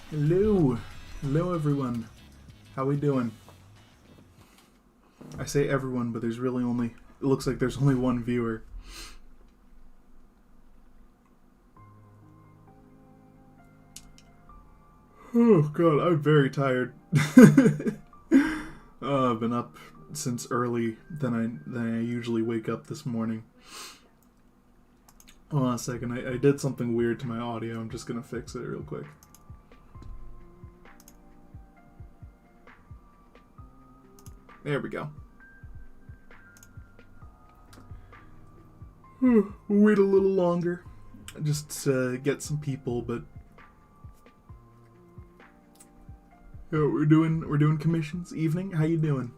Hello. Hello, everyone. How we doing? I say everyone, but there's really only... It looks like there's only one viewer. Oh, God, I'm very tired. I've been up since early than I usually wake up this morning. Hold on a second. I did something weird to my audio. I'm just going to fix it real quick. There we go. We'll wait a little longer. Just get some people, but we're doing commissions. Evening, how you doing?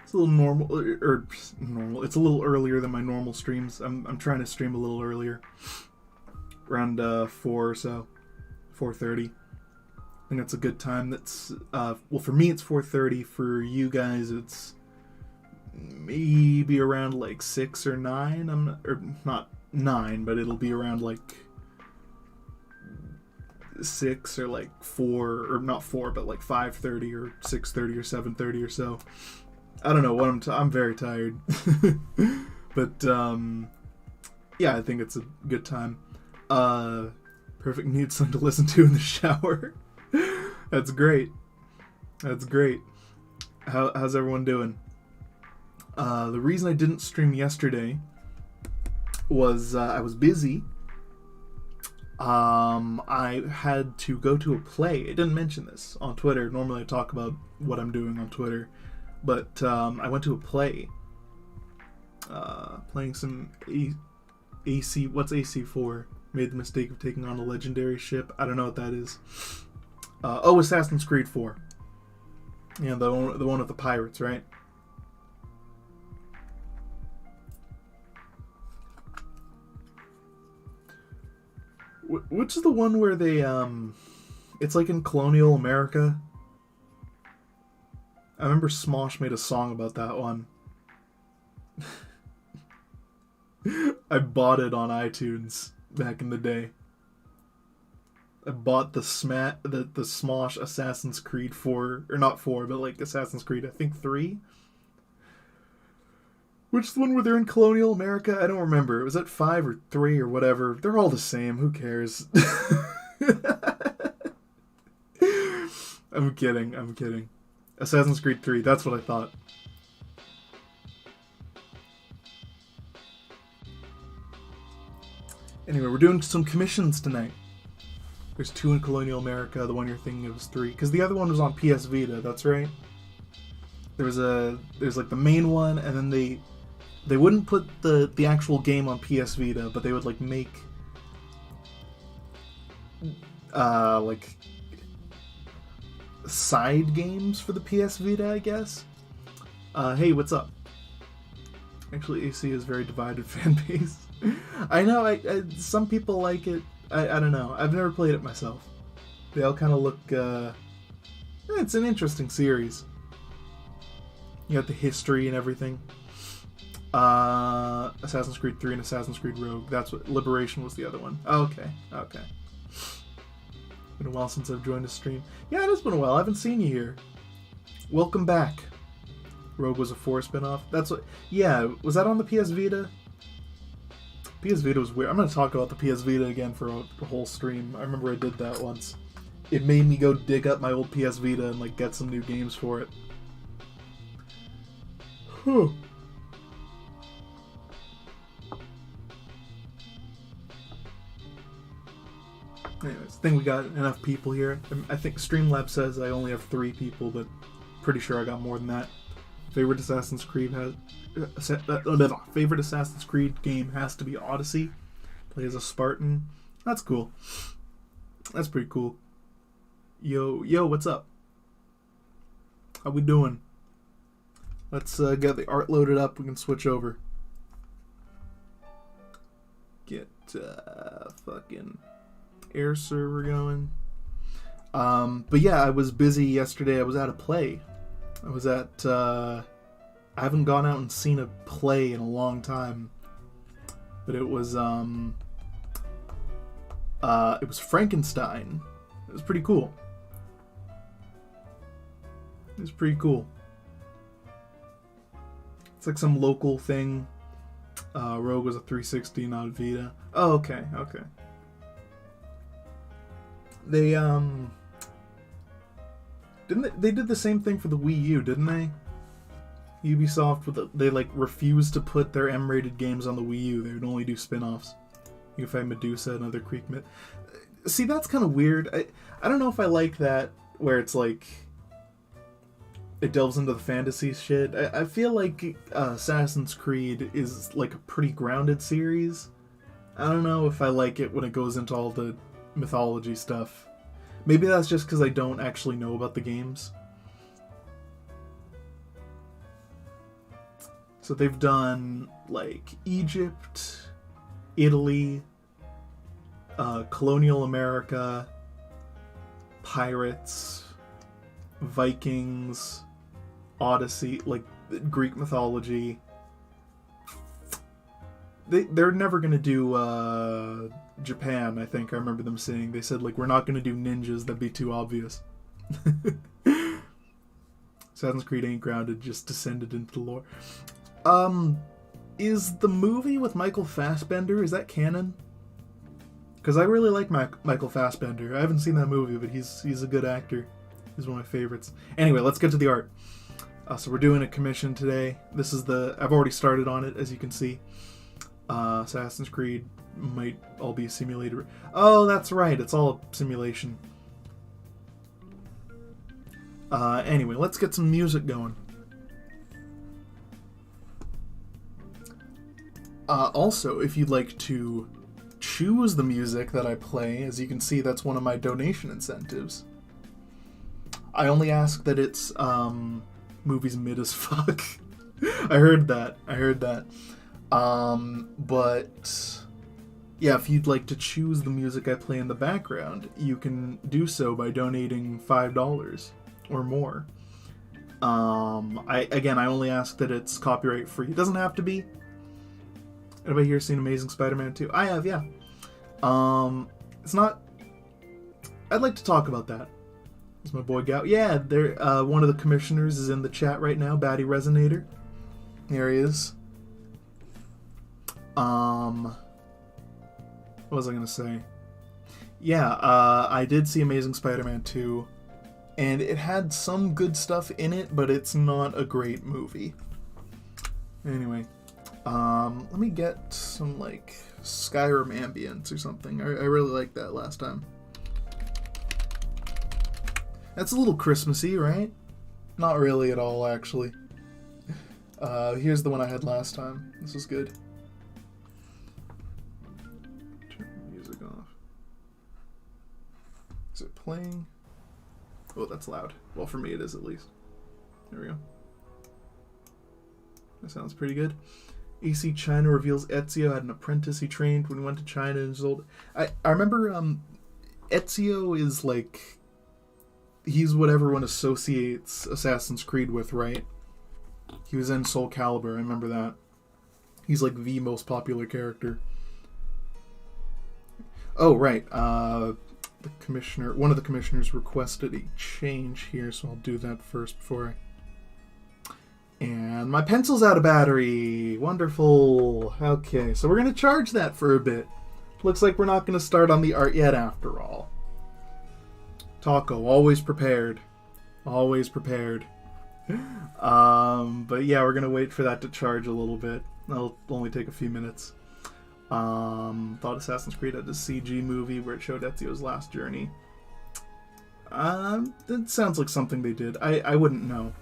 It's a little normal, or normal. It's a little earlier than my normal streams. I'm trying to stream a little earlier, around 4 or so, 4:30. I think that's a good time. That's well, for me it's 4:30. For you guys, it's maybe around like 6 or 9. Or not 9, but it'll be around like 6 or like 4, or not 4, but like 5:30 or 6:30 or 7:30 or so. I don't know what I'm very tired, but yeah, I think it's a good time. Perfect need something to listen to in the shower. That's great. That's great. How's everyone doing? The reason I didn't stream yesterday was I was busy. I had to go to a play. I didn't mention this on Twitter. Normally I talk about what I'm doing on Twitter. But I went to a play. Playing some AC. What's AC for? Made the mistake of taking on a legendary ship. I don't know what that is. Assassin's Creed 4. Yeah, the one with the pirates, right? Which is the one where they it's like in colonial America? I remember Smosh made a song about that one. I bought it on iTunes back in the day. I bought the Smosh Assassin's Creed 4, or not 4, but like Assassin's Creed, I think 3? Which is the one where they're in colonial America? I don't remember. Was it 5 or 3 or whatever? They're all the same. Who cares? I'm kidding. Assassin's Creed 3, that's what I thought. Anyway, we're doing some commissions tonight. There's 2 in Colonial America, the one you're thinking of is 3. Because the other one was on PS Vita, that's right. There's like the main one, and then they wouldn't put the actual game on PS Vita, but they would like make like side games for the PS Vita, I guess. Hey, what's up? Actually, AC is very divided fan base. I know, I some people like it. I don't know. I've never played it myself. They all kind of look, it's an interesting series. You got the history and everything. Assassin's Creed 3 and Assassin's Creed Rogue. That's what, Liberation was the other one. Okay. Been a while since I've joined a stream. Yeah, it has been a while. I haven't seen you here. Welcome back. Rogue was a 4 spinoff. That's what. Yeah, was that on the PS Vita? PS Vita was weird. I'm going to talk about the PS Vita again for a whole stream. I remember I did that once. It made me go dig up my old PS Vita and like get some new games for it. Huh. Anyways, I think we got enough people here. I think Streamlabs says I only have 3 people, but pretty sure I got more than that. Favorite Assassin's Creed favorite Assassin's Creed game has to be Odyssey. Play as a Spartan. That's cool. That's pretty cool. Yo, what's up? How we doing? Let's get the art loaded up. We can switch over. Get fucking air server going. But yeah, I was busy yesterday. I was at a play. I was at I haven't gone out and seen a play in a long time. but it was Frankenstein. It was pretty cool. It was pretty cool. It's like some local thing. Rogue was a 360, not a Vita. Oh, okay. They they did the same thing for the Wii U, didn't they? Ubisoft, they like refused to put their M-rated games on the Wii U. They would only do spin-offs. You can find Medusa and other Creek. See, that's kind of weird. I don't know if I like that, where it's like it delves into the fantasy shit. I feel like Assassin's Creed is like a pretty grounded series. I don't know if I like it when it goes into all the mythology stuff. Maybe that's just because I don't actually know about the games. So they've done like Egypt, Italy, colonial America, pirates, Vikings, Odyssey, like Greek mythology. They're never gonna do Japan, I think. I remember them saying, they said like, we're not gonna do ninjas, that'd be too obvious. Assassin's Creed ain't grounded, just descended into the lore. Is the movie with Michael Fassbender, is that canon? Because I really like Michael Fassbender. I haven't seen that movie, but he's a good actor. He's one of my favorites. Anyway, let's get to the art. So we're doing a commission today. This is I've already started on it, as you can see. Assassin's Creed might all be a simulator. Oh, that's right. It's all a simulation. Anyway, let's get some music going. Also, if you'd like to choose the music that I play, as you can see, that's one of my donation incentives. I only ask that it's movies mid as fuck. I heard that. But yeah, if you'd like to choose the music I play in the background, you can do so by donating $5 or more. I only ask that it's copyright free. It doesn't have to be. Anybody here seen Amazing Spider-Man 2? I have, yeah. It's not... I'd like to talk about that. It's my boy Gow. Yeah, one of the commissioners is in the chat right now, Batty Resonator. There he is. What was I gonna say? Yeah, I did see Amazing Spider-Man 2, and it had some good stuff in it, but it's not a great movie. Anyway, let me get some, like, Skyrim ambience or something. I really liked that last time. That's a little Christmassy, right? Not really at all, actually. Here's the one I had last time. This was good. Turn the music off. Is it playing? Oh, that's loud. Well, for me it is, at least. There we go. That sounds pretty good. AC China reveals Ezio had an apprentice he trained when he went to China and was old. I remember Ezio is like... He's what everyone associates Assassin's Creed with, right? He was in Soul Calibur, I remember that. He's like the most popular character. Oh, right. One of the commissioners requested a change here, so I'll do that first before I... And my pencil's out of battery. Wonderful. Okay, so we're going to charge that for a bit. Looks like we're not going to start on the art yet after all. Taco, always prepared. Always prepared. But yeah, we're going to wait for that to charge a little bit. That'll only take a few minutes. Thought Assassin's Creed had a CG movie where it showed Ezio's last journey. That sounds like something they did. I wouldn't know.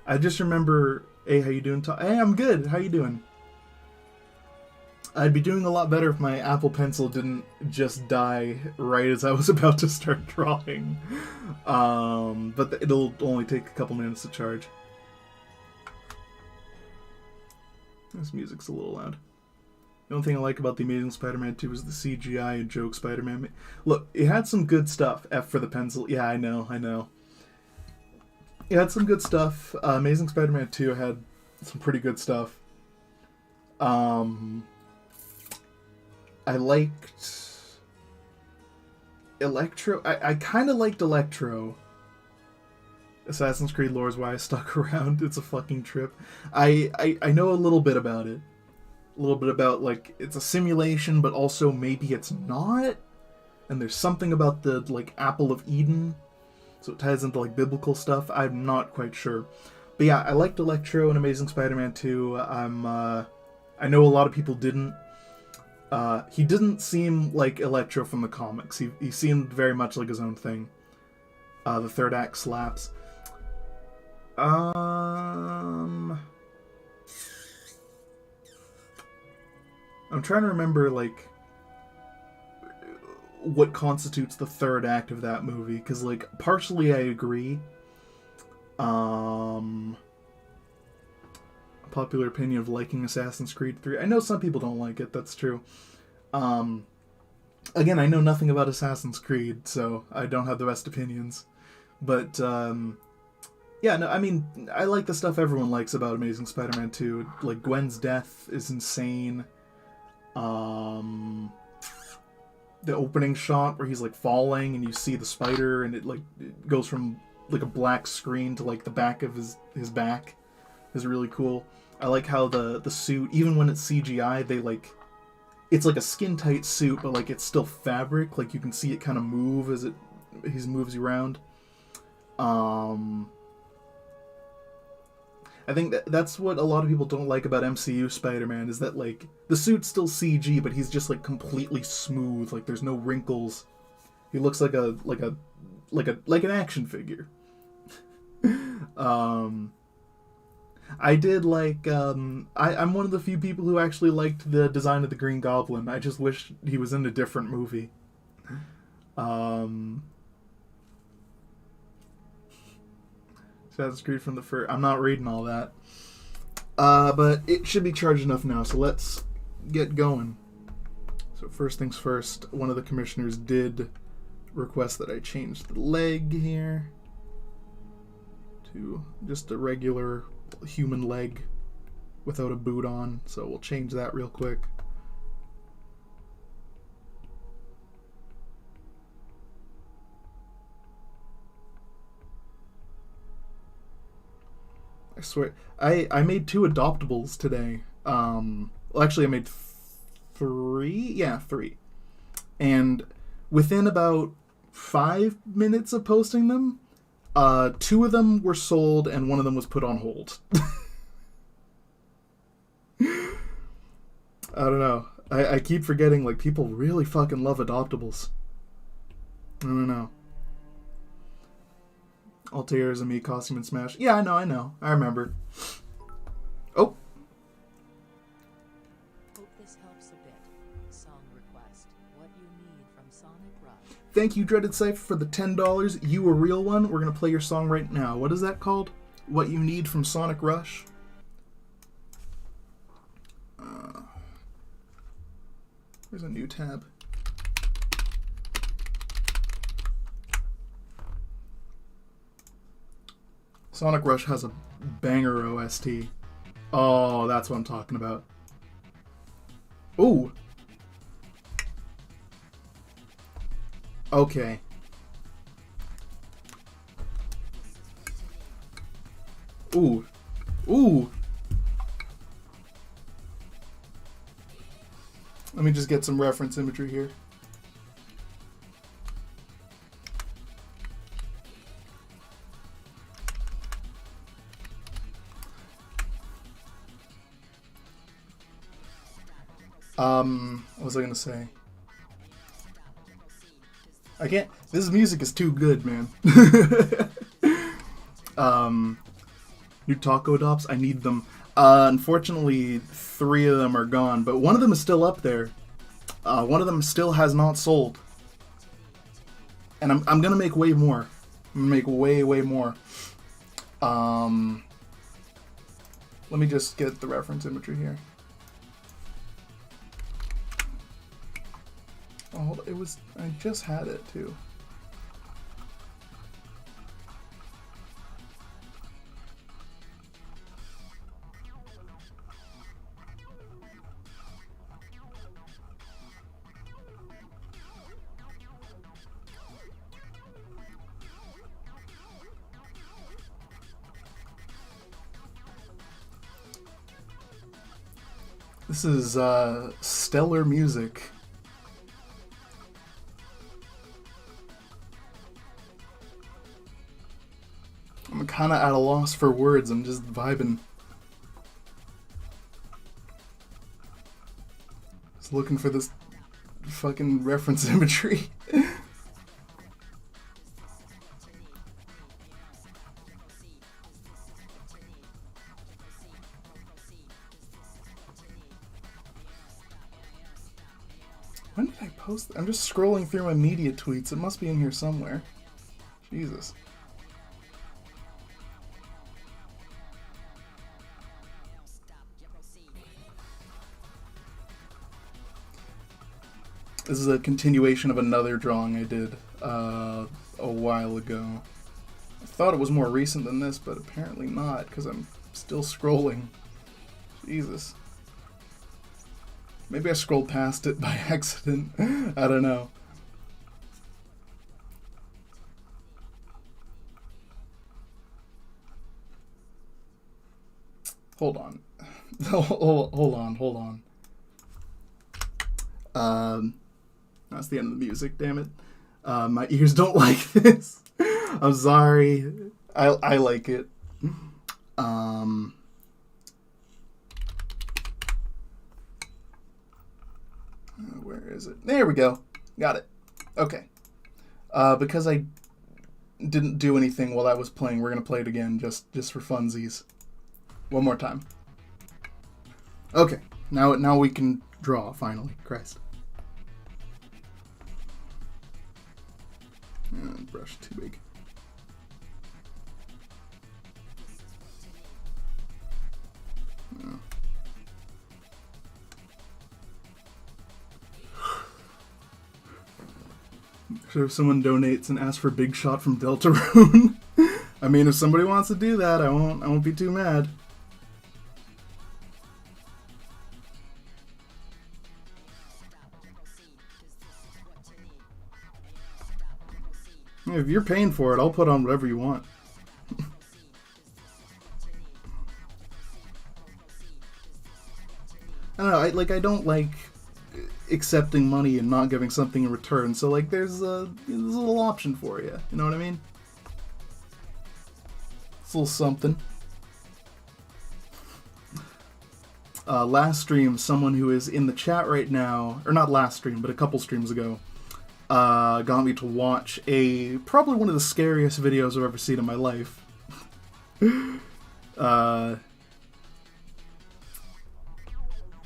I just remember, hey, how you doing? Hey, I'm good. How you doing? I'd be doing a lot better if my Apple Pencil didn't just die right as I was about to start drawing. But it'll only take a couple minutes to charge. This music's a little loud. The only thing I like about The Amazing Spider-Man 2 is the CGI and joke Spider-Man. Look, it had some good stuff. F for the pencil. Yeah, I know. It had some good stuff. Amazing Spider-Man 2 had some pretty good stuff. I liked Electro. I kind of liked Electro. Assassin's Creed lore is why I stuck around. It's a fucking trip. I know a little bit about it. A little bit about, like, it's a simulation, but also maybe it's not. And there's something about the, like, Apple of Eden. So it ties into, like, biblical stuff. I'm not quite sure. But yeah, I liked Electro in Amazing Spider-Man 2. I know a lot of people didn't. He didn't seem like Electro from the comics. He seemed very much like his own thing. The third act slaps. I'm trying to remember, like, what constitutes the third act of that movie, because, like, partially I agree. Popular opinion of liking Assassin's Creed 3. I know some people don't like it, that's true. Again, I know nothing about Assassin's Creed, so I don't have the best opinions. But, yeah, no, I mean, I like the stuff everyone likes about Amazing Spider-Man 2. Like, Gwen's death is insane. The opening shot where he's, like, falling and you see the spider and it goes from, like, a black screen to, like, the back of his back is really cool. I like how the suit, even when it's CGI, they, like, it's like a skin-tight suit, but, like, it's still fabric. Like, you can see it kind of move as he moves around. I think that's what a lot of people don't like about MCU Spider-Man, is that, like, the suit's still CG, but he's just, like, completely smooth. Like, there's no wrinkles. He looks like an action figure. I did like, I'm one of the few people who actually liked the design of the Green Goblin. I just wish he was in a different movie. Assassin's Creed from the first... I'm not reading all that. But it should be charged enough now, so let's get going. So first things first, one of the commissioners did request that I change the leg here to just a regular human leg without a boot on, so we'll change that real quick. I swear, I made 2 adoptables today. Well, actually, I made 3? Yeah, 3. And within about 5 minutes of posting them, 2 of them were sold and 1 of them was put on hold. I don't know. I keep forgetting, like, people really fucking love adoptables. I don't know. Altair is a me costume in Smash. Yeah, I know. I remember. Oh. Hope this helps a bit. Song request. What you need from Sonic Rush. Thank you, Dreaded Cypher, for the $10. You a real one. We're going to play your song right now. What is that called? What You Need from Sonic Rush. There's a new tab. Sonic Rush has a banger OST. Oh, that's what I'm talking about. Ooh. Okay. Ooh. Ooh. Let me just get some reference imagery here. What was I gonna say? I can't. This music is too good, man. New taco adopts. I need them. Unfortunately, 3 of them are gone, but one of them is still up there. One of them still has not sold, and I'm gonna make way more. I'm gonna make way more. Let me just get the reference imagery here. Oh, it was. I just had it too. This is stellar music. I'm kind of at a loss for words. I'm just vibing. Just looking for this fucking reference imagery. When did I post? I'm just scrolling through my media tweets. It must be in here somewhere. Jesus. This is a continuation of another drawing I did a while ago. I thought it was more recent than this, but apparently not, because I'm still scrolling. Jesus. Maybe I scrolled past it by accident. I don't know. Hold on. Hold on. That's the end of the music, damn it. My ears don't like this. I'm sorry. I like it. Where is it? There we go. Got it. Okay. Because I didn't do anything while I was playing, we're gonna play it again just for funsies. One more time. Okay. Now we can draw finally. Christ. Brush too big. No. So if someone donates and asks for Big Shot from Deltarune, I mean, if somebody wants to do that, I won't be too mad. If you're paying for it, I'll put on whatever you want. I don't know, I don't like accepting money and not giving something in return, so like there's a little option for you, you know what I mean? It's a little something. Last stream, someone who is in the chat right now, or not last stream, but a couple streams ago, got me to watch probably one of the scariest videos I've ever seen in my life.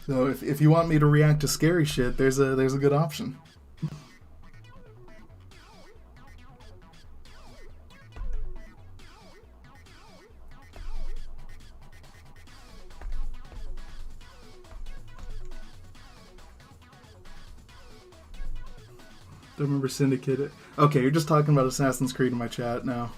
So if you want me to react to scary shit, there's a good option. Don't remember Syndicate. Okay, you're just talking about Assassin's Creed in my chat now.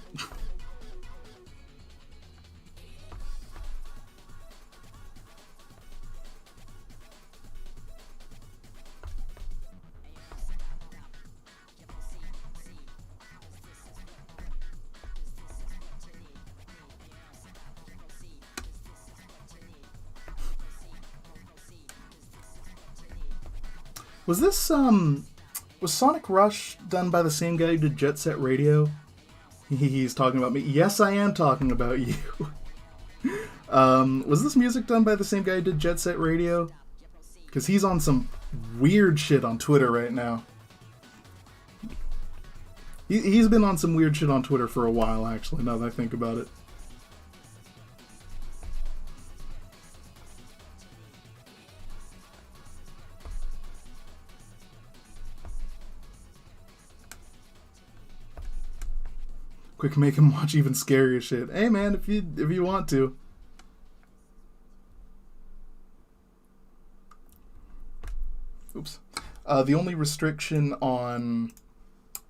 Was this, was Sonic Rush done by the same guy who did Jet Set Radio? He's talking about me. Yes, I am talking about you. Was this music done by the same guy who did Jet Set Radio? Because he's on some weird shit on Twitter right now. He's been on some weird shit on Twitter for a while, actually, now that I think about it. Quick, make him watch even scarier shit. Hey man, if you want to. Oops. The only restriction on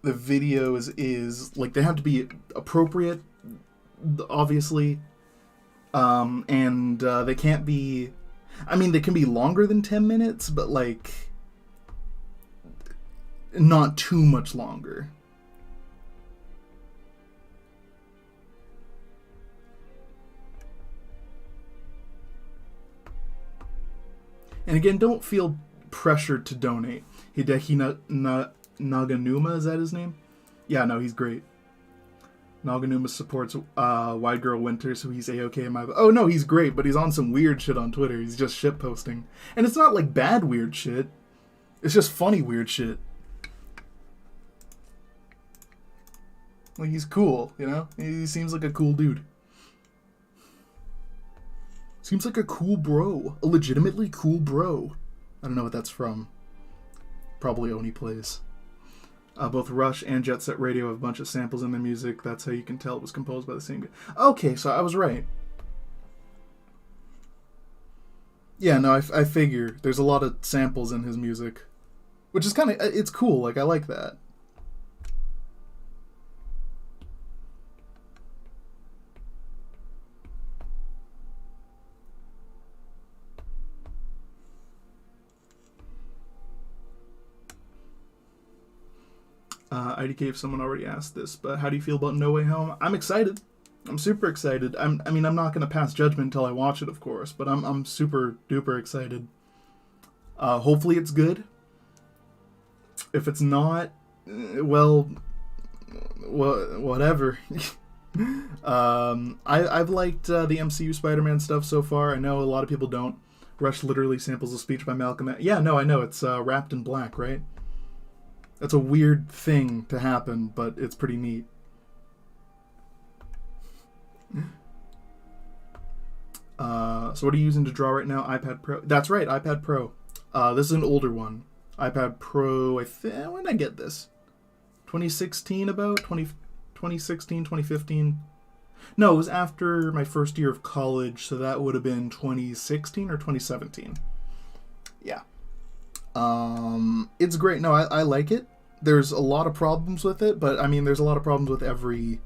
the videos is like they have to be appropriate, obviously, and they can't be. I mean, they can be longer than 10 minutes, but like not too much longer. And again, don't feel pressured to donate. Hideki Naganuma, is that his name? Yeah, no, he's great. Naganuma supports Wide Girl Winter, so he's A-okay in my... Oh, no, he's great, but he's on some weird shit on Twitter. He's just shit posting. And it's not, like, bad weird shit. It's just funny weird shit. Like, he's cool, you know? He seems like a cool dude. Seems like a cool bro. A legitimately cool bro. I don't know what that's from. Probably Oni Plays. Both Rush and Jet Set Radio have a bunch of samples in their music. That's how you can tell it was composed by the same guy. Okay, so I was right. Yeah, no, I figure. There's a lot of samples in his music. Which is kind of... It's cool. Like, I like that. IDK, if someone already asked this, but how do you feel about No Way Home? I'm excited. I'm super excited. I'm not going to pass judgment until I watch it, of course, but I'm super duper excited. Hopefully it's good. If it's not, well, whatever. I've liked the MCU Spider-Man stuff so far. I know a lot of people don't. Rush literally samples a speech by Malcolm X. Yeah, no, I know. It's wrapped in black, right? That's a weird thing to happen, but it's pretty neat. So what are you using to draw right now? iPad Pro. That's right, iPad Pro. This is an older one. iPad Pro, when did I get this? 2016 about? 2016, 2015? No, it was after my first year of college, so that would have been 2016 or 2017. Yeah. It's great. No, I like it. There's a lot of problems with it, but I mean, there's a lot of problems with every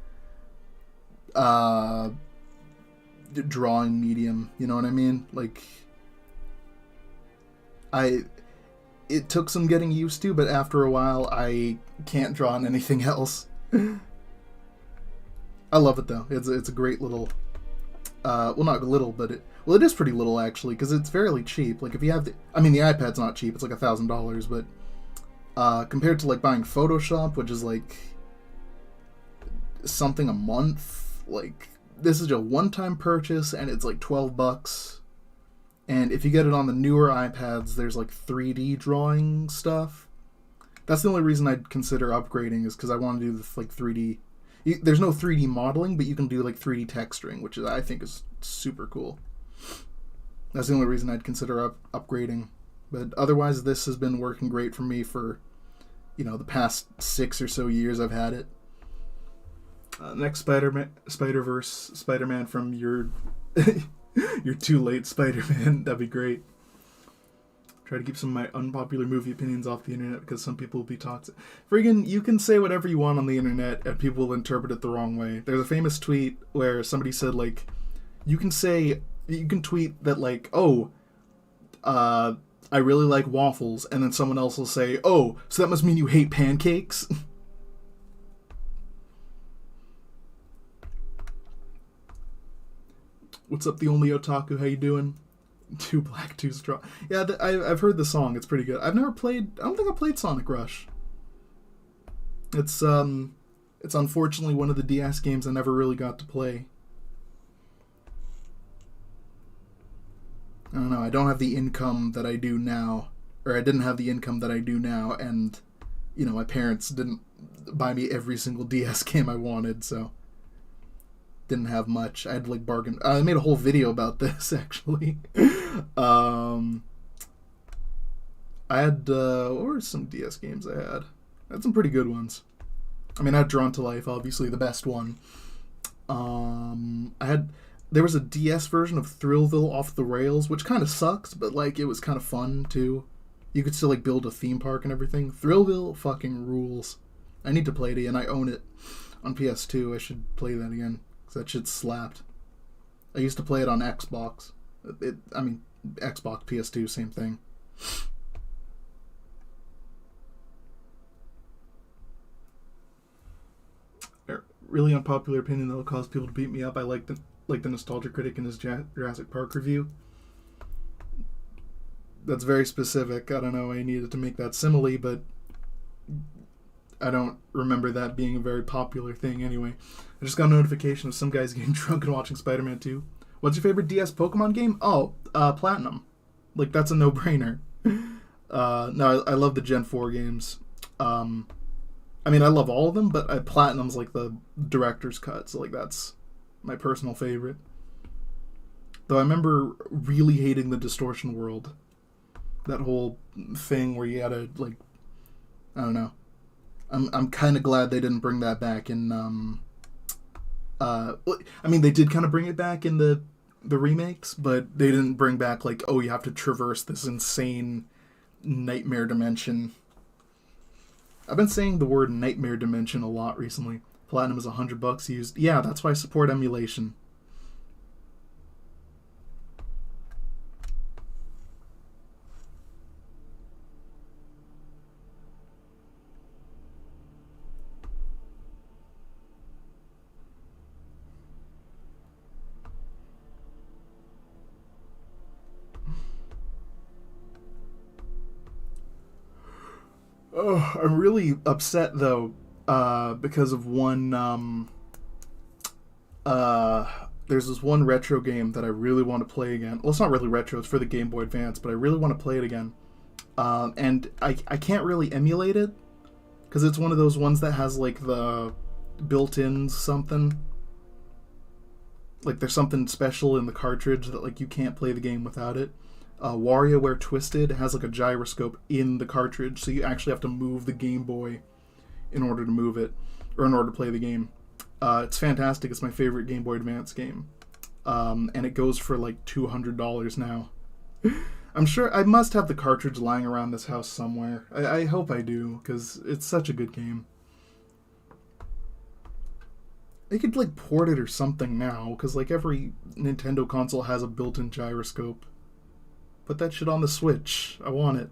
drawing medium, you know what I mean? Like, it took some getting used to, but after a while, I can't draw on anything else. I love it though. It's a great little, well, not little, but it is pretty little actually, because it's fairly cheap. Like if you have the iPad's not cheap. It's like $1,000, but compared to like buying Photoshop, which is like something a month, like this is a one-time purchase and it's like $12. And if you get it on the newer iPads, there's like 3D drawing stuff. That's the only reason I'd consider upgrading, is because I want to do the like 3D. There's no 3D modeling, but you can do like 3D texturing, which I think is super cool. That's the only reason I'd consider upgrading. But otherwise, this has been working great for me for, the past 6 or so years I've had it. Next Spider-Verse Spider-Man from your your too late Spider-Man. That'd be great. Try to keep some of my unpopular movie opinions off the internet because some people will be toxic. Friggin', you can say whatever you want on the internet and people will interpret it the wrong way. There's a famous tweet where somebody said, like, you can tweet that, like, I really like waffles, and then someone else will say, oh, so that must mean you hate pancakes? What's up, the only otaku? How you doing? Too black, too strong. Yeah, I've heard the song. It's pretty good. I don't think I've played Sonic Rush. It's unfortunately one of the DS games I never really got to play. I don't know. I don't have the income that I do now, or I didn't have the income that I do now, and my parents didn't buy me every single DS game I wanted, so didn't have much. I had to like bargain. I made a whole video about this actually. I had what were some DS games I had? I had some pretty good ones. I mean, I had Drawn to Life, obviously the best one. There was a DS version of Thrillville Off the Rails, which kind of sucks, but like it was kind of fun too. You could still like build a theme park and everything. Thrillville fucking rules. I need to play it again. I own it on PS2. I should play that again. That shit slapped. I used to play it on Xbox. Xbox, PS2, same thing. Really unpopular opinion that'll cause people to beat me up. I like the Nostalgia Critic in his Jurassic Park review. That's very specific. I don't know why I needed to make that simile, but I don't remember that being a very popular thing anyway. I just got a notification of some guys getting drunk and watching Spider-Man 2. What's your favorite DS Pokemon game? Oh, Platinum. Like, that's a no-brainer. No, I love the Gen 4 games. I mean, I love all of them, but Platinum's like the director's cut, so like that's my personal favorite. Though I remember really hating the Distortion World. That whole thing where you had to, like, I don't know. I'm kind of glad they didn't bring that back in, I mean, they did kind of bring it back in the remakes, but they didn't bring back, like, oh, you have to traverse this insane nightmare dimension. I've been saying the word nightmare dimension a lot recently. Platinum is $100 used. Yeah, that's why I support emulation. Oh, I'm really upset though, because of one. There's this one retro game that I really want to play again. Well, it's not really retro; it's for the Game Boy Advance, but I really want to play it again. And I can't really emulate it because it's one of those ones that has like the built-in something. Like there's something special in the cartridge that like you can't play the game without it. WarioWare Twisted has like a gyroscope in the cartridge, so you actually have to move the Game Boy in order to move it, or in order to play the game. It's fantastic. It's my favorite Game Boy Advance game. And it goes for like $200 now. I'm sure I must have the cartridge lying around this house somewhere. I hope I do, because it's such a good game. They could like port it or something now, because like every Nintendo console has a built-in gyroscope. Put that shit on the Switch. I want it.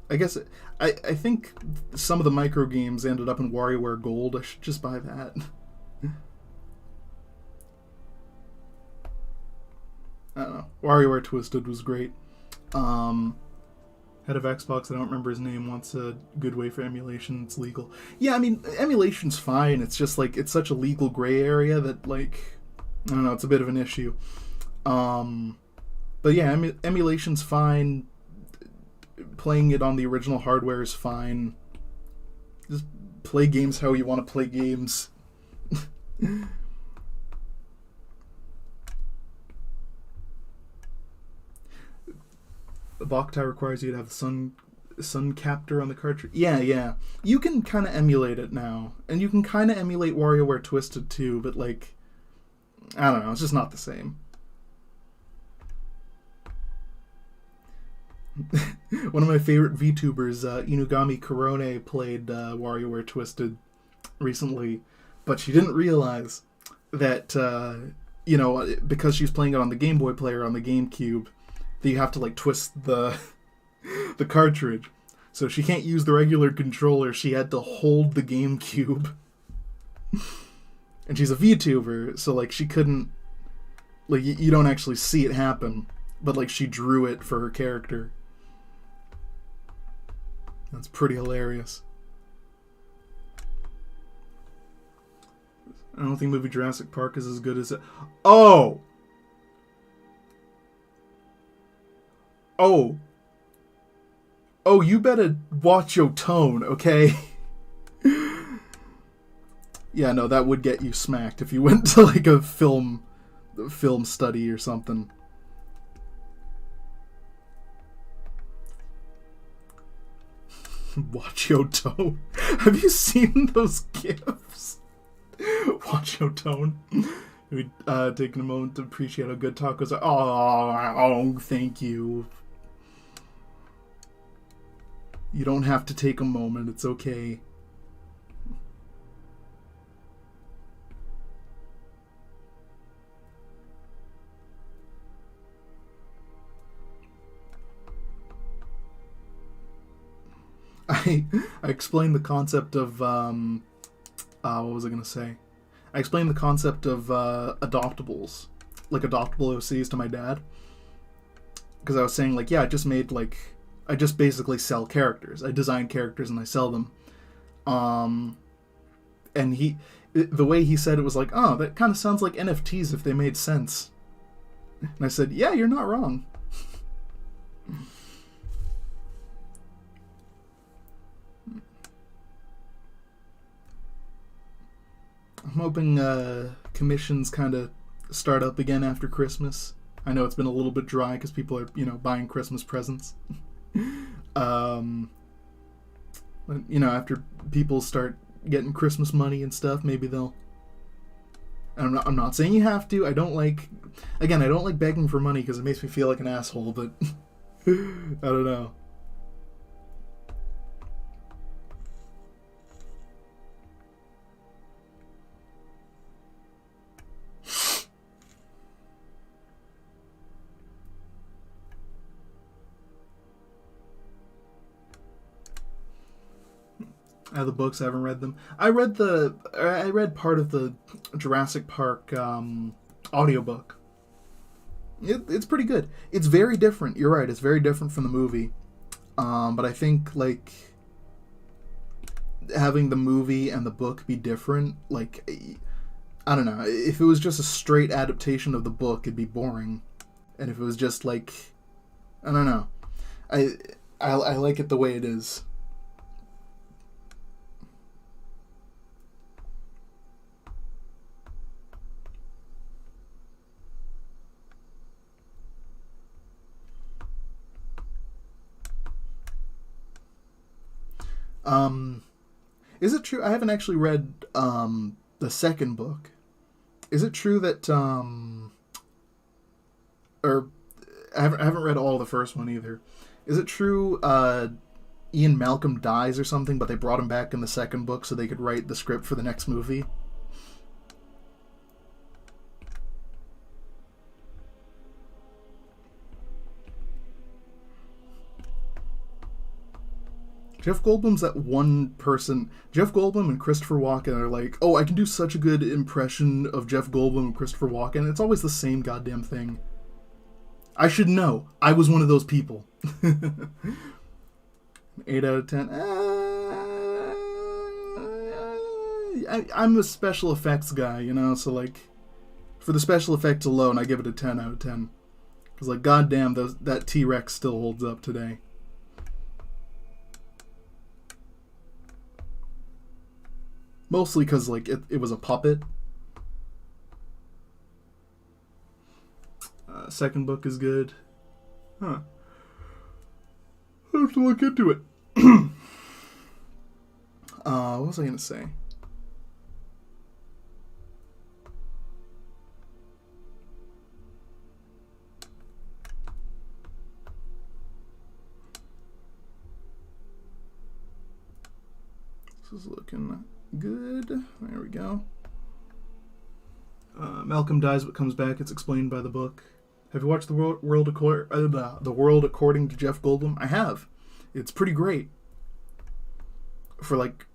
I guess I think some of the micro games ended up in WarioWare Gold. I should just buy that. I don't know. WarioWare Twisted was great. Head of Xbox, I don't remember his name, wants a good way for emulation. It's legal. Yeah, I mean, emulation's fine. It's just like, it's such a legal gray area that like, I don't know, it's a bit of an issue. But yeah, emulation's fine. Playing it on the original hardware is fine. Just play games how you want to play games. The Boktai requires you to have the sun captor on the cartridge. Yeah. You can kind of emulate it now. And you can kind of emulate WarioWare Twisted too, but like, I don't know, it's just not the same. One of my favorite VTubers, Inugami Korone, played WarioWare Twisted recently, but she didn't realize that, because she's playing it on the Game Boy player on the GameCube, that you have to like twist the cartridge. So she can't use the regular controller, she had to hold the GameCube. And she's a VTuber, so like she couldn't, like you don't actually see it happen, but like she drew it for her character. That's pretty hilarious. I don't think movie Jurassic Park is as good as it. Oh, you better watch your tone, okay? Yeah, no, that would get you smacked if you went to like a film study or something. Watch your tone. Have you seen those gifs? Watch your tone. We taking a moment to appreciate how good tacos are. Oh, thank you. You don't have to take a moment. It's okay. I explained the concept of what was I gonna say? I explained the concept of adoptables, like adoptable OCs, to my dad, because I was saying, like, yeah, I just made, like, I just basically sell characters. I design characters and I sell them. And the way he said it was like, oh, that kind of sounds like NFTs if they made sense. And I said, yeah, you're not wrong. I'm hoping commissions kind of start up again after Christmas. I know it's been a little bit dry because people are, buying Christmas presents. After people start getting Christmas money and stuff, maybe they'll... I'm not saying you have to. I don't like begging for money because it makes me feel like an asshole, but I don't know. I have the books. I haven't read them. I read part of the Jurassic Park audiobook. It's pretty good. It's very different. You're right. It's very different from the movie. But I think, like, having the movie and the book be different, like, I don't know. If it was just a straight adaptation of the book, it'd be boring. And if it was just, like, I don't know. I like it the way it is. Is it true? I haven't actually read the second book. Is it true that or I haven't read all the first one either. Is it true Ian Malcolm dies or something, but they brought him back in the second book so they could write the script for the next movie? Jeff Goldblum's that one person. Jeff Goldblum and Christopher Walken are like, oh, I can do such a good impression of Jeff Goldblum and Christopher Walken. It's always the same goddamn thing. I should know. I was one of those people. 8 out of 10. I'm a special effects guy, so, like, for the special effects alone, I give it a 10 out of 10. Because, like, goddamn, that T-Rex still holds up today. Mostly because, like, it was a puppet. Second book is good. Huh. I have to look into it. What was I going to say? This is looking good. There we go. Malcolm dies but comes back. It's explained by the book. Have you watched The World According to Jeff Goldblum? I have. It's pretty great. For like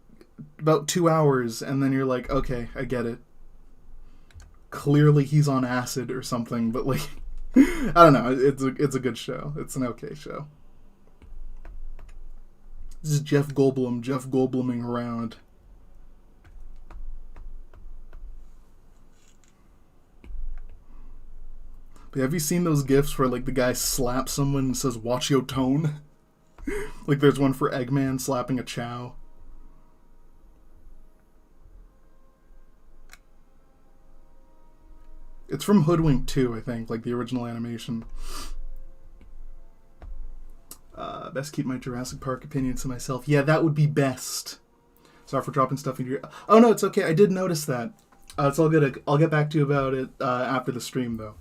about 2 hours, and then you're like, okay, I get it. Clearly he's on acid or something, but like, I don't know. It's a good show. It's an okay show. This is Jeff Goldbluming around. But have you seen those gifs where, like, the guy slaps someone and says, watch your tone? Like, there's one for Eggman slapping a Chow. It's from Hoodwink 2, I think, like the original animation. Best keep my Jurassic Park opinions to myself. Yeah, that would be best. Sorry for dropping stuff into your... Oh, no, it's okay. I did notice that. It's all good. I'll get back to you about it after the stream, though.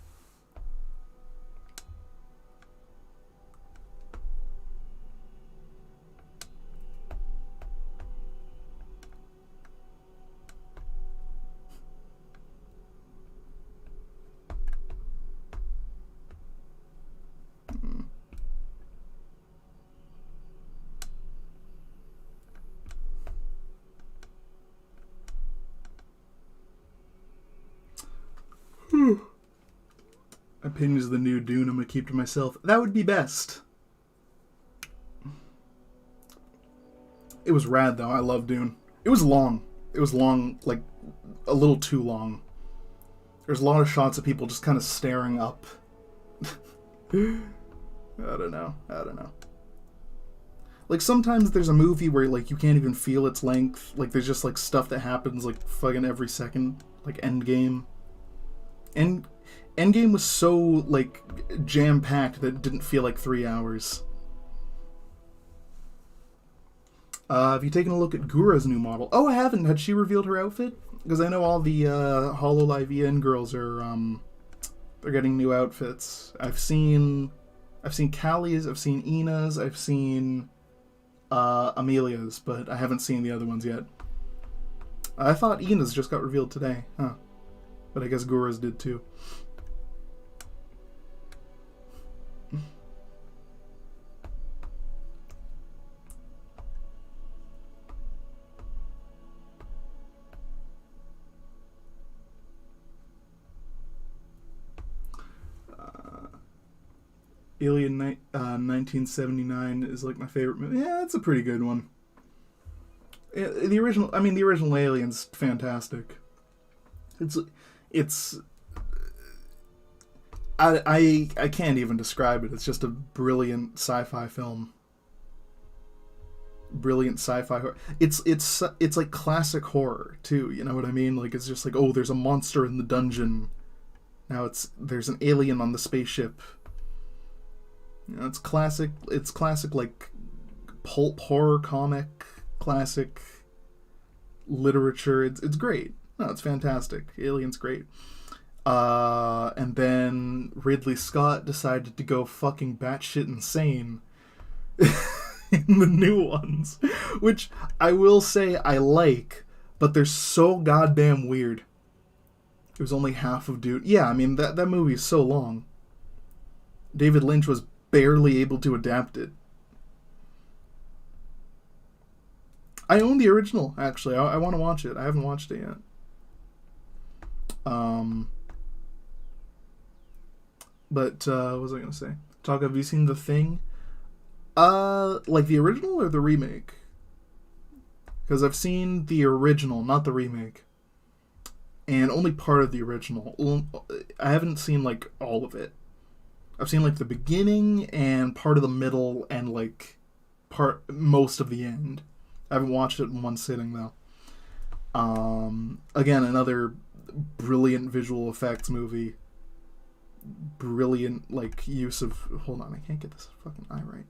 Opinions of the new Dune I'm gonna keep to myself. That would be best. It was rad though. I love Dune. It was long. It was long, like a little too long. There's a lot of shots of people just kind of staring up. I don't know. Like, sometimes there's a movie where, like, you can't even feel its length. Like, there's just, like, stuff that happens, like, fucking every second. Like, Endgame. Endgame was so, like, jam-packed that it didn't feel like 3 hours. Have you taken a look at Gura's new model? Oh, I haven't. Had she revealed her outfit? Because I know all the HoloLive EN girls are, they're getting new outfits. I've seen Callie's, I've seen Ina's, I've seen Amelia's, but I haven't seen the other ones yet. I thought Ina's just got revealed today, huh? But I guess Gura's did too. 1979 is like my favorite movie. Yeah, it's a pretty good one. The original Alien's fantastic. It's I can't even describe it. It's just a brilliant sci-fi film. Brilliant sci-fi horror. It's like classic horror too. You know what I mean? Like, it's just like, oh, there's a monster in the dungeon. Now there's an alien on the spaceship. You know, it's classic. It's classic, like, pulp horror comic, classic literature. It's great. No, it's fantastic. Alien's great. And then Ridley Scott decided to go fucking batshit insane in the new ones, which I will say I like, but they're so goddamn weird. It was only half of Dune. Yeah, I mean, that movie is so long. David Lynch was barely able to adapt it. I own the original, actually. I want to watch it. I haven't watched it yet. But what was I going to say? Have you seen The Thing? Like the original or the remake? Because I've seen the original, not the remake. And only part of the original. I haven't seen, like, all of it. I've seen, like, the beginning and part of the middle and, like, most of the end. I haven't watched it in one sitting, though. Again, another brilliant visual effects movie. Brilliant, like, use of... Hold on, I can't get this fucking eye right.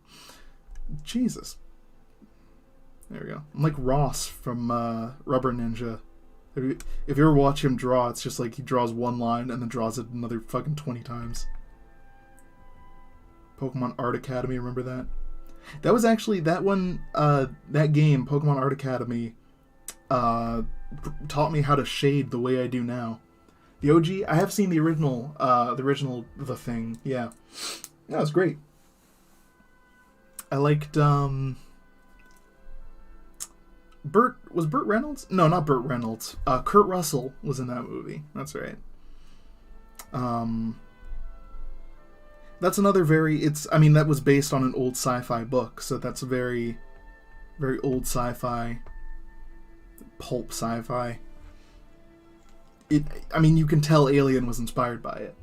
Jesus. There we go. I'm like Ross from Rubber Ninja. If you ever watch him draw, it's just like he draws one line and then draws it another fucking 20 times. Pokemon Art Academy, remember that? That was actually, that one, that game, Pokemon Art Academy, taught me how to shade the way I do now. The OG, I have seen the original, The Thing, yeah. That was great. I liked, Burt Reynolds? No, not Burt Reynolds. Kurt Russell was in that movie. That's right. That's another that was based on an old sci-fi book, so that's a very, very old sci-fi, pulp sci-fi. You can tell Alien was inspired by it.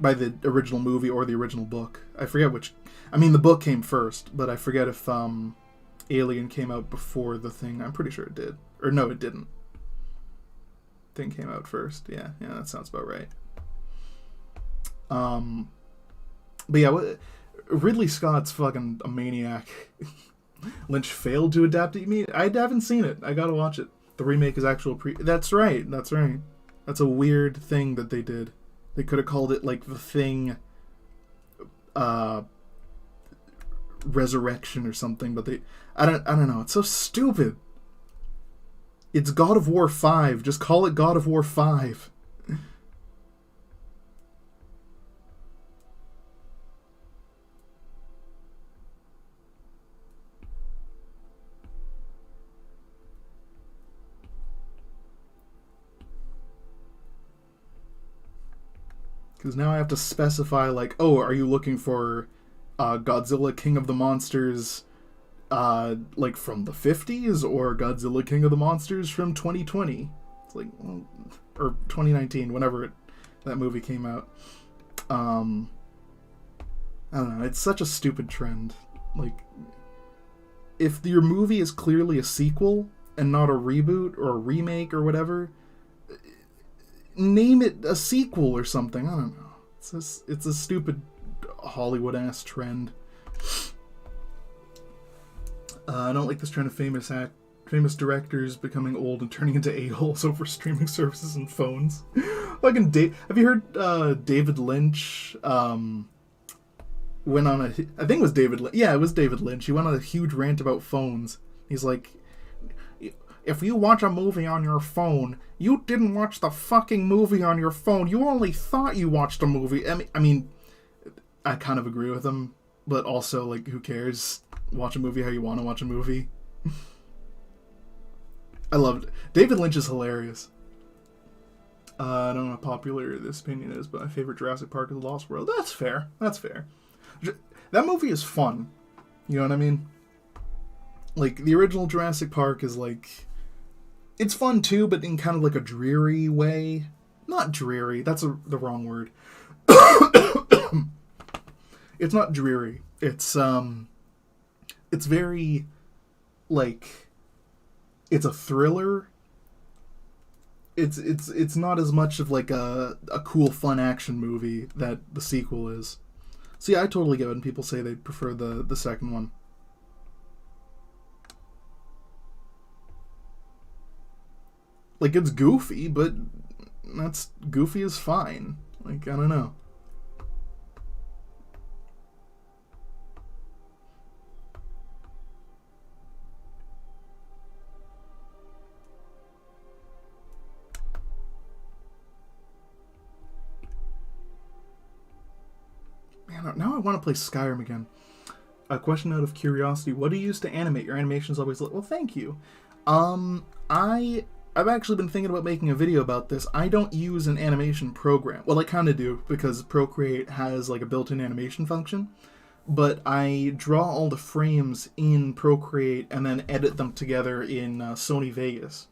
By the original movie or the original book. I forget which. The book came first, but I forget if Alien came out before The Thing. I'm pretty sure it did. Or no, it didn't. Thing came out first. Yeah, that sounds about right. But yeah, Ridley Scott's fucking a maniac. Lynch failed to adapt it. You mean? I haven't seen it. I gotta watch it. The remake is actual That's right. That's a weird thing that they did. They could have called it, like, The Thing, Resurrection or something, but I don't know. It's so stupid. It's God of War 5. Just call it God of War 5. Because now I have to specify, like, oh, are you looking for Godzilla King of the Monsters, like, from the 50s, or Godzilla King of the Monsters from 2020? It's like, well, or 2019, whenever that movie came out. I don't know, it's such a stupid trend. Like, if your movie is clearly a sequel and not a reboot or a remake or whatever, name it a sequel or something. I don't know. It's a stupid Hollywood-ass trend. I don't like this trend of famous directors becoming old and turning into a-holes over streaming services and phones. Like have you heard David Lynch went on I think it was David Lynch. Yeah, it was David Lynch. He went on a huge rant about phones. He's like, if you watch a movie on your phone, you didn't watch the fucking movie on your phone. You only thought you watched a movie. I mean, I kind of agree with him, but also, like, who cares? Watch a movie how you want to watch a movie. I loved it. David Lynch is hilarious. I don't know how popular this opinion is, but my favorite Jurassic Park is The Lost World. That's fair. That's fair. That movie is fun. You know what I mean? Like, the original Jurassic Park is, like... It's fun, too, but in kind of, like, a dreary way. Not dreary. That's the wrong word. It's not dreary. It's very, like... It's a thriller. It's not as much of, like, a cool, fun action movie that the sequel is. So yeah, I totally get when people say they prefer the second one. Like, it's goofy, but goofy is fine. Like, I don't know. Man, now I want to play Skyrim again. A question out of curiosity: what do you use to animate? Your animation's always like, well, thank you. I've actually been thinking about making a video about this. I don't use an animation program. Well, I kind of do, because Procreate has, like, a built-in animation function. But I draw all the frames in Procreate and then edit them together in Sony Vegas.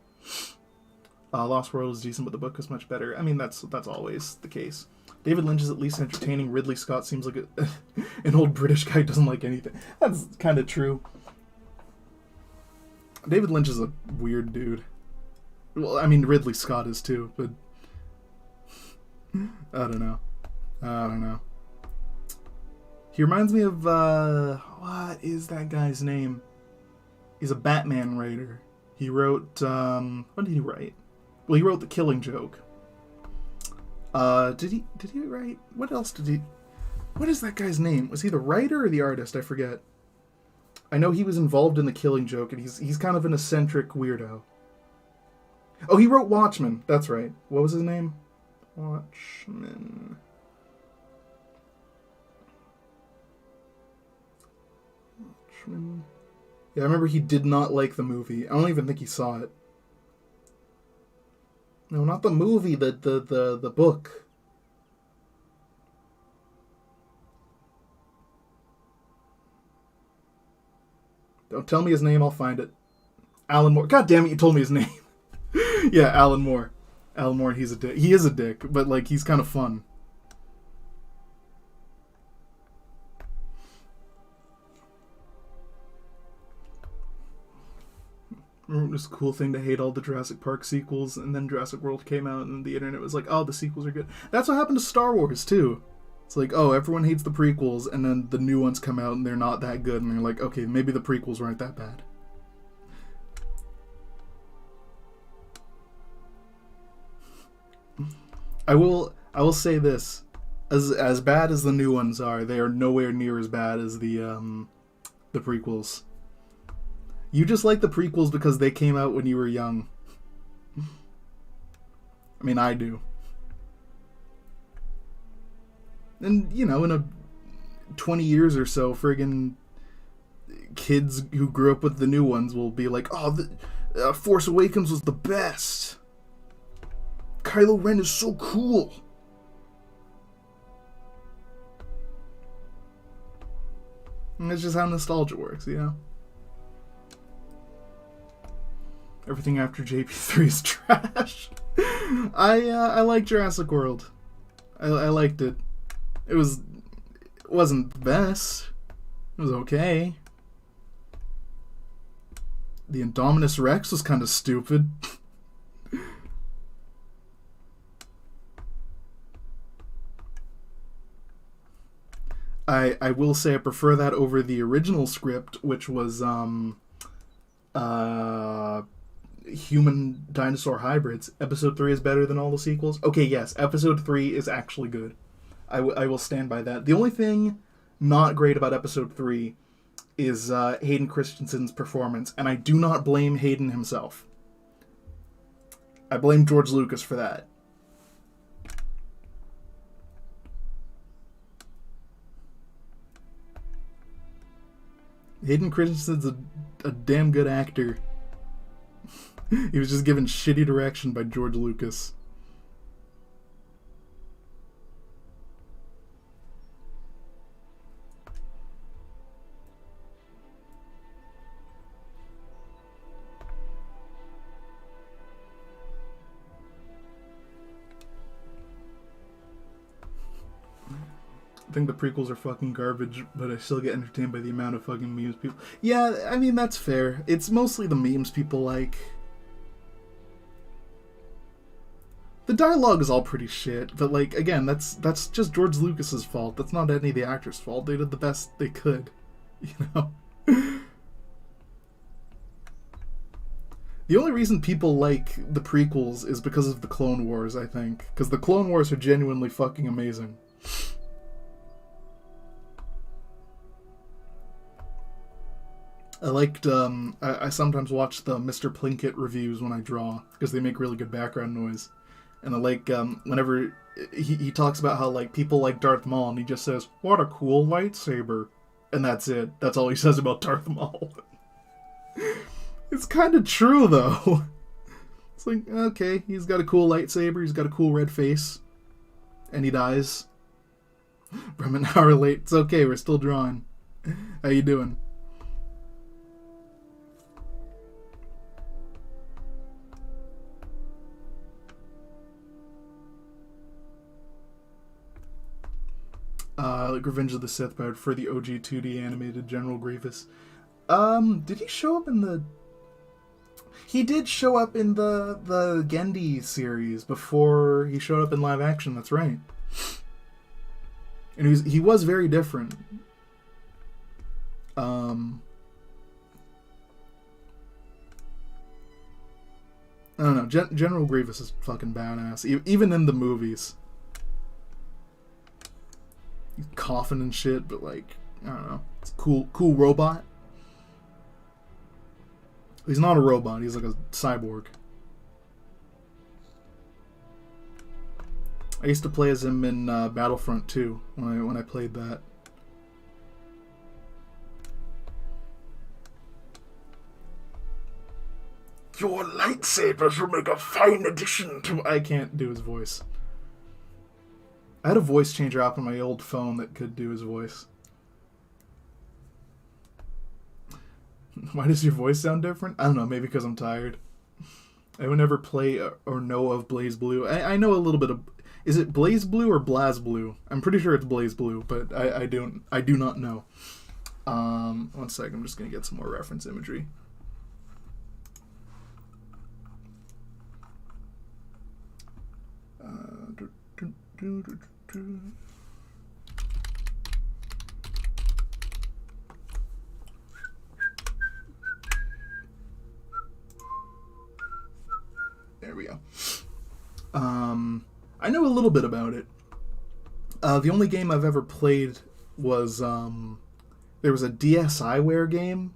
Lost World is decent, but the book is much better. I mean, that's always the case. David Lynch is at least entertaining. Ridley Scott seems like an old British guy who doesn't like anything. That's kind of true. David Lynch is a weird dude. Well, I mean, Ridley Scott is too, but... I don't know. He reminds me of, what is that guy's name? He's a Batman writer. He wrote, what did he write? Well, he wrote The Killing Joke. Did he write, what else did he... What is that guy's name? Was he the writer or the artist? I forget. I know he was involved in The Killing Joke, and he's kind of an eccentric weirdo. Oh, he wrote Watchmen. That's right. What was his name? Watchmen. Yeah, I remember he did not like the movie. I don't even think he saw it. No, not the movie, the book. Don't tell me his name, I'll find it. Alan Moore. God damn it, you told me his name. Yeah, Alan Moore. Alan Moore, he's a dick. He is a dick, but, like, he's kind of fun. Remember, it was a cool thing to hate all the Jurassic Park sequels, and then Jurassic World came out, and the internet was like, oh, the sequels are good. That's what happened to Star Wars, too. It's like, oh, everyone hates the prequels, and then the new ones come out, and they're not that good, and they're like, okay, maybe the prequels weren't that bad. I will say this. As bad as the new ones are, they are nowhere near as bad as the prequels. You just like the prequels because they came out when you were young. I mean, I do. And, you know, in a 20 years or so, friggin' kids who grew up with the new ones will be like, oh, Force Awakens was the best. Kylo Ren is so cool. And it's just how nostalgia works, you know? Everything after JP3 is trash. I like Jurassic World. I liked it. It wasn't the best. It was okay. The Indominus Rex was kind of stupid. I will say I prefer that over the original script, which was human dinosaur hybrids. Episode 3 is better than all the sequels. Okay, yes, episode 3 is actually good. I will stand by that. The only thing not great about episode 3 is Hayden Christensen's performance, and I do not blame Hayden himself. I blame George Lucas for that. Hayden Christensen's a damn good actor. He was just given shitty direction by George Lucas. I think the prequels are fucking garbage, but I still get entertained by the amount of fucking memes people... Yeah, I mean, that's fair. It's mostly the memes people like. The dialogue is all pretty shit, but, like, again, that's just George Lucas's fault. That's not any of the actors' fault. They did the best they could, you know? The only reason people like the prequels is because of the Clone Wars, I think. Because the Clone Wars are genuinely fucking amazing. I liked, I sometimes watch the Mr. Plinkett reviews when I draw, because they make really good background noise. And I like, whenever he talks about how, like, people like Darth Maul, and he just says, "What a cool lightsaber." And that's it. That's all he says about Darth Maul. It's kind of true, though. It's like, okay, he's got a cool lightsaber, he's got a cool red face, and he dies. I'm an hour late. It's okay, we're still drawing. How you doing? Like Revenge of the Sith, but for the OG 2D animated General Grievous. Did he show up in the... He did show up in the Gendy series before he showed up in live action, that's right. And he was very different. I don't know, General Grievous is fucking badass, even in the movies. He's coughing and shit, but, like, I don't know. It's a cool robot. He's not a robot, he's like a cyborg. I used to play as him in Battlefront 2 when I played that. Your lightsabers will make a fine addition to... I can't do his voice. I had a voice changer app on my old phone that could do his voice. Why does your voice sound different? I don't know, maybe because I'm tired. I would never play or know of BlazBlue. I know a little bit of... Is it BlazBlue or BlazBlue? I'm pretty sure it's BlazBlue, but I do not know. 1 second, I'm just going to get some more reference imagery. There we go. I know a little bit about it. The only game I've ever played was, there was a DSiWare game.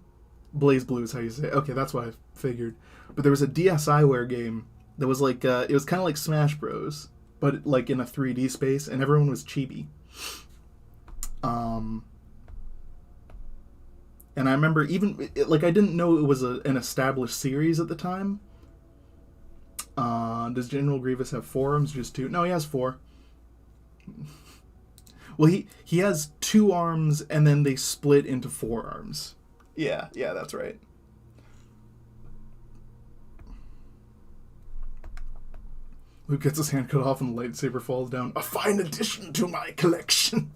BlazBlue is how you say it. Okay, that's what I figured. But there was a DSiWare game that was like, it was kind of like Smash Bros, but like in a 3D space, and everyone was chibi. And I remember even, like, I didn't know it was an established series at the time. Does General Grievous have 4 arms? Just 2? No, he has 4. Well, he has 2 arms, and then they split into 4 arms. Yeah, that's right. Luke gets his hand cut off and the lightsaber falls down. A fine addition to my collection.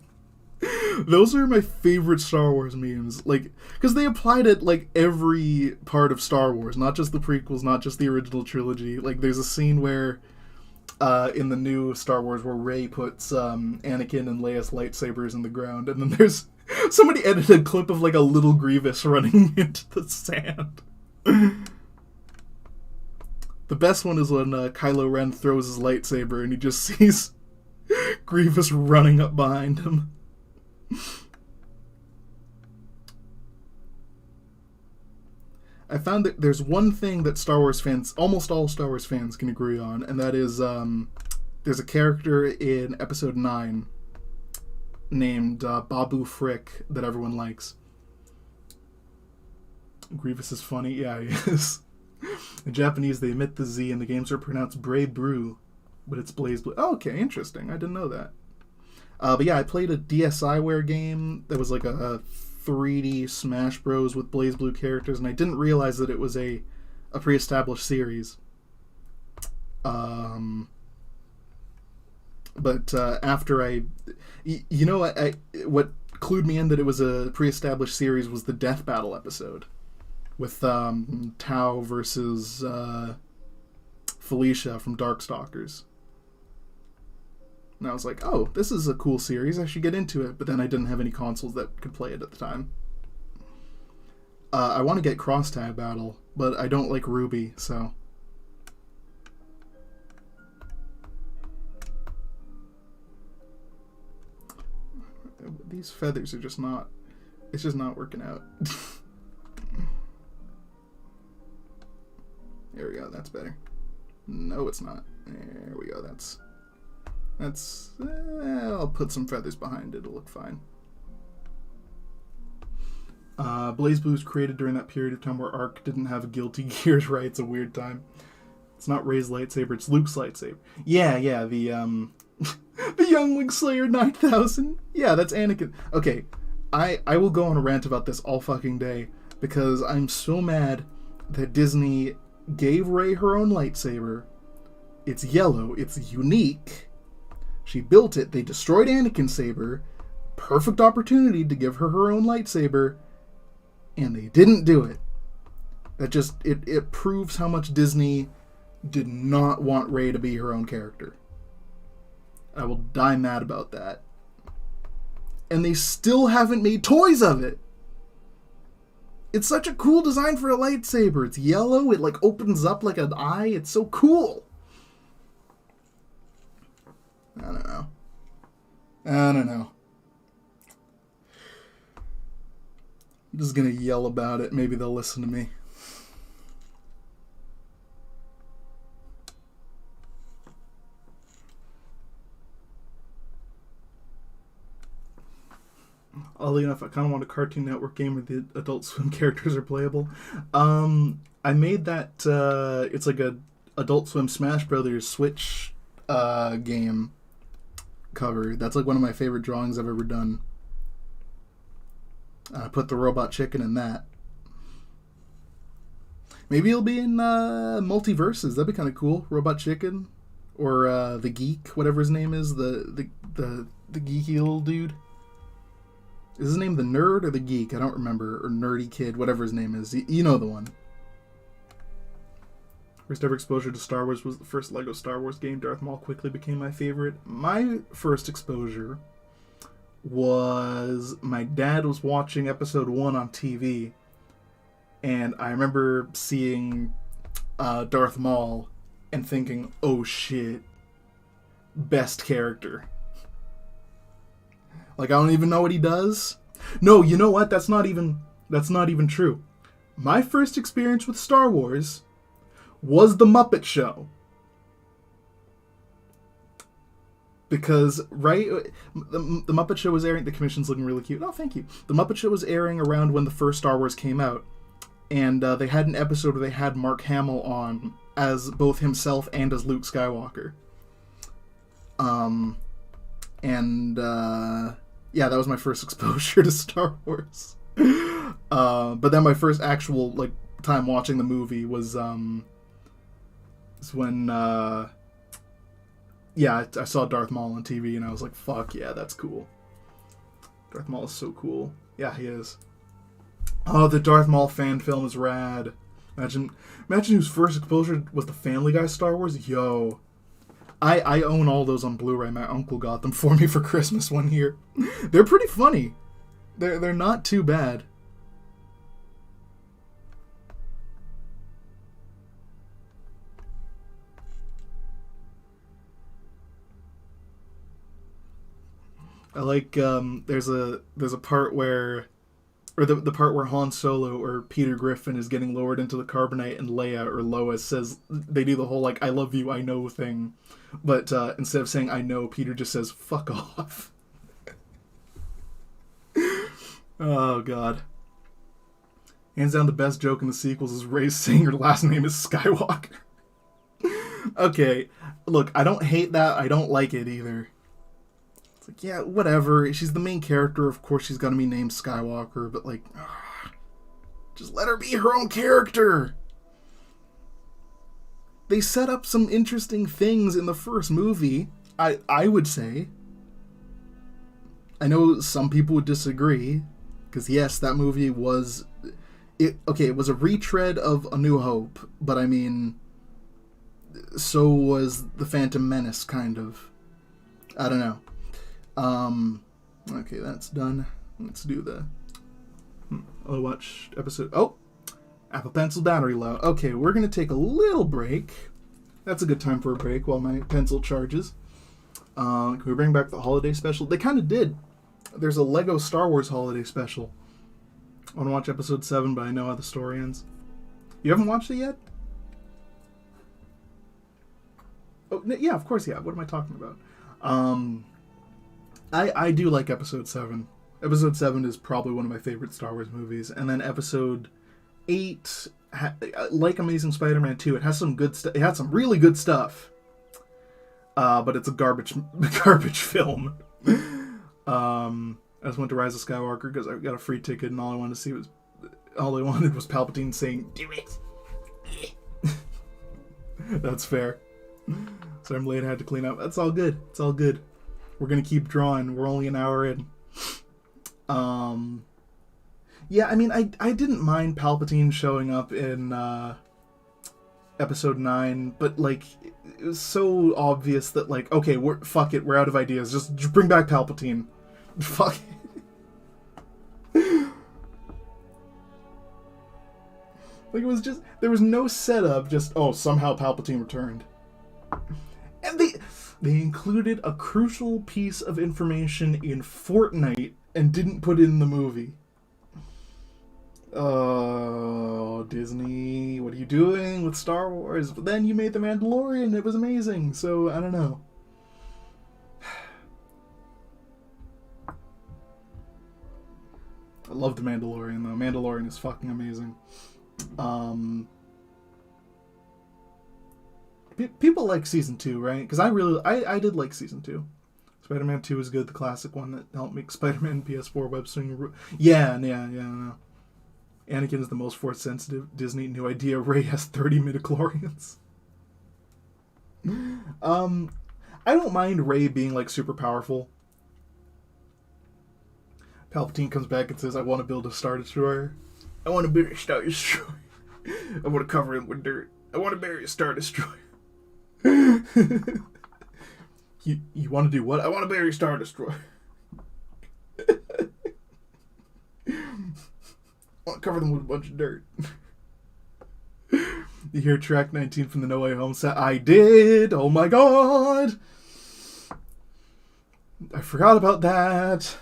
Those are my favorite Star Wars memes. Like, because they applied it, like, every part of Star Wars. Not just the prequels, not just the original trilogy. Like, there's a scene where, in the new Star Wars, where Rey puts Anakin and Leia's lightsabers in the ground. And then there's... Somebody edited a clip of, like, a little Grievous running into the sand. The best one is when Kylo Ren throws his lightsaber and he just sees Grievous running up behind him. I found that there's one thing that Star Wars fans, almost all Star Wars fans, can agree on, and that is there's a character in Episode 9 named Babu Frick that everyone likes. Grievous is funny. Yeah, he is. In Japanese, they omit the Z, and the games are pronounced Bray Brew, but it's Blaze Blue. Oh, okay, interesting. I didn't know that. But yeah, I played a DSiWare game that was like a 3D Smash Bros. With Blaze Blue characters, and I didn't realize that it was a pre-established series. But after what clued me in that it was a pre-established series was the Death Battle episode with Tau versus Felicia from Darkstalkers. And I was like, oh, this is a cool series. I should get into it. But then I didn't have any consoles that could play it at the time. I want to get Cross-Tag Battle, but I don't like Ruby, so... These feathers are just not... It's just not working out. There we go, that's better. No, it's not. There we go, that's... I'll put some feathers behind it. It'll look fine. Blaze Blue was created during that period of time where Arc didn't have Guilty Gears, right? It's a weird time. It's not Rey's lightsaber, it's Luke's lightsaber. Yeah, the the Youngling Slayer 9000. Yeah, that's Anakin. Okay, I will go on a rant about this all fucking day because I'm so mad that Disney gave Rey her own lightsaber. It's yellow, it's unique. She built it, they destroyed Anakin's saber. Perfect opportunity to give her her own lightsaber. And they didn't do it. That just, it proves how much Disney did not want Rey to be her own character. I will die mad about that. And they still haven't made toys of it. It's such a cool design for a lightsaber. It's yellow, it like opens up like an eye. It's so cool. I don't know. I'm just gonna yell about it. Maybe they'll listen to me. Oddly enough, I kind of want a Cartoon Network game where the Adult Swim characters are playable. I made that, it's like a Adult Swim Smash Brothers Switch game cover. That's like one of my favorite drawings I've ever done. I put the Robot Chicken in that. Maybe he'll be in Multiverses. That'd be kind of cool. Robot Chicken, or the Geek, whatever his name is, the geeky little dude. Is his name the Nerd or the Geek? I don't remember. Or Nerdy Kid, whatever his name is. You know the one. First ever exposure to Star Wars was the first Lego Star Wars game. Darth Maul quickly became my favorite. My first exposure was my dad was watching episode 1 on TV, and I remember seeing Darth Maul and thinking, oh shit, best character. Like, I don't even know what he does. No, you know what? That's not even true. My first experience with Star Wars was The Muppet Show. Because, right, the Muppet Show was airing, the commission's looking really cute. Oh, thank you. The Muppet Show was airing around when the first Star Wars came out. And they had an episode where they had Mark Hamill on as both himself and as Luke Skywalker. And yeah, that was my first exposure to Star Wars. But then my first actual like time watching the movie was when yeah, I saw Darth Maul on TV and I was like, fuck yeah, that's cool. Darth Maul is so cool. Yeah, he is. Oh, the Darth Maul fan film is rad. Imagine whose first exposure was the Family Guy Star Wars. Yo, I own all those on Blu-ray. My uncle got them for me for Christmas one year. They're pretty funny. They're not too bad. I like there's a part where, or the part where Han Solo or Peter Griffin is getting lowered into the carbonite and Leia or Lois says, they do the whole like I love you, I know thing, but instead of saying I know, Peter just says fuck off. Oh god. Hands down the best joke in the sequels is Rey saying her last name is Skywalker. Okay, look, I don't hate that, I don't like it either. Like, yeah, whatever. She's the main character. Of course she's gonna be named Skywalker, but like, just let her be her own character. They set up some interesting things in the first movie, I would say. I know some people would disagree, because yes, that movie was... it was a retread of A New Hope, but I mean, so was The Phantom Menace, kind of. I don't know. Okay, that's done. Let's do the... I'll watch episode... Oh! Apple Pencil battery low. Okay, we're going to take a little break. That's a good time for a break while my pencil charges. Can we bring back the holiday special? They kind of did. There's a Lego Star Wars holiday special. I want to watch episode 7, but I know how the story ends. You haven't watched it yet? Oh, yeah, of course, yeah. What am I talking about? I do like episode 7. Episode 7 is probably one of my favorite Star Wars movies. And then episode 8, like Amazing Spider-Man 2, it has some good stuff. It had some really good stuff. But it's a garbage film. I just went to Rise of Skywalker because I got a free ticket and all I wanted was Palpatine saying, "Do it." That's fair. So I'm late, I had to clean up. That's all good. It's all good. We're gonna keep drawing. We're only an hour in. Yeah, I mean, I didn't mind Palpatine showing up in episode 9, but like it was so obvious that like, okay, fuck it, we're out of ideas. Just bring back Palpatine. Fuck it. Like it was just, there was no setup. Just somehow Palpatine returned, and they included a crucial piece of information in Fortnite and didn't put it in the movie. Oh, Disney, what are you doing with Star Wars? But then you made The Mandalorian, it was amazing, so I don't know. I love The Mandalorian, though. Mandalorian is fucking amazing. People like Season 2, right? Because I did like Season 2. Spider-Man 2 is good, the classic one that helped make Spider-Man PS4 web swinging. Yeah, no. Anakin is the most Force-sensitive. Disney, new idea. Rey has 30 midichlorians. I don't mind Rey being, like, super powerful. Palpatine comes back and says, I want to build a Star Destroyer. I want to build a Star Destroyer. I want to cover him with dirt. I want to bury a Star Destroyer. You want to do what? I want to bury a Star Destroyer. I want to cover them with a bunch of dirt. You hear track 19 from the No Way Home set? I did! Oh my god! I forgot about that.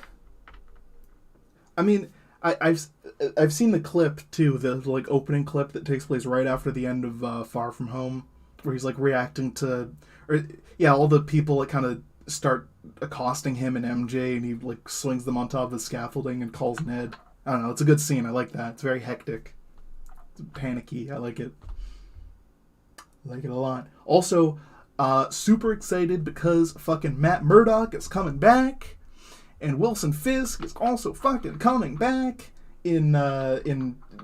I mean, I've seen the clip too, the like opening clip that takes place right after the end of Far From Home, where he's like reacting to, all the people that kind of start accosting him and MJ, and he like swings them on top of the scaffolding and calls Ned. I don't know, it's a good scene. I like that. It's very hectic. It's panicky. I like it. I like it a lot. Also, Super excited because fucking Matt Murdock is coming back, and Wilson Fisk is also fucking coming back in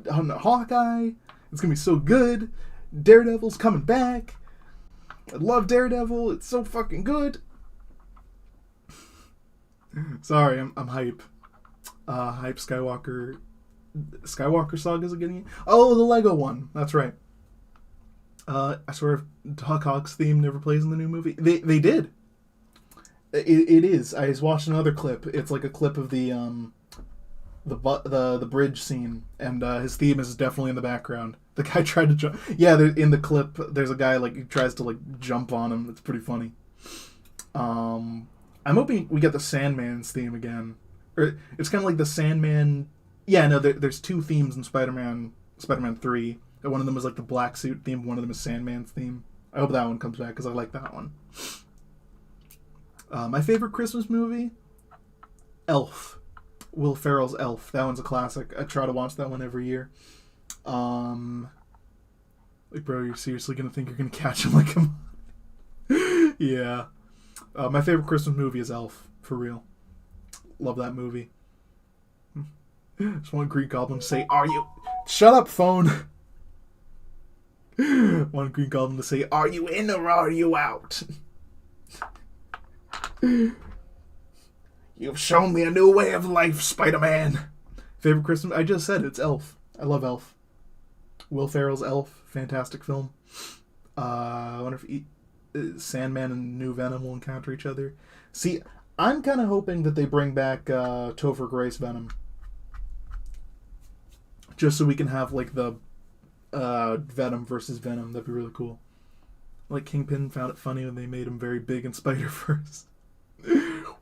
Hawkeye. It's gonna be so good. Daredevil's coming back. I love Daredevil. It's so fucking good. Sorry, I'm hype. Hype Skywalker Sagas are getting. Oh, the Lego one. That's right. I swear, Huck Hawk's theme never plays in the new movie. They did. It is. I was watching another clip. It's like a clip of the bridge scene, and his theme is definitely in the background. The guy tried to jump. Yeah, in the clip, there's a guy like he tries to like jump on him. It's pretty funny. I'm hoping we get the Sandman's theme again. Or it's kind of like the Sandman. Yeah, no, there's two themes in Spider-Man 3. One of them is like the black suit theme. One of them is Sandman's theme. I hope that one comes back because I like that one. My favorite Christmas movie? Elf. Will Ferrell's Elf. That one's a classic. I try to watch that one every year. Like, bro, you're seriously gonna think you're gonna catch him like him? Yeah. My favorite Christmas movie is Elf. For real. Love that movie. Just want Green Goblin to say, "Are you..." Shut up, phone! Want Green Goblin to say, "Are you in or are you out?" You've shown me a new way of life, Spider-Man. Favorite Christmas? I just said it's Elf. I love Elf. Will Ferrell's Elf. Fantastic film. I wonder if Sandman and New Venom will encounter each other. See, I'm kind of hoping that they bring back Topher Grace Venom. Just so we can have, like, the Venom versus Venom. That'd be really cool. Like, Kingpin found it funny when they made him very big in Spider-Verse.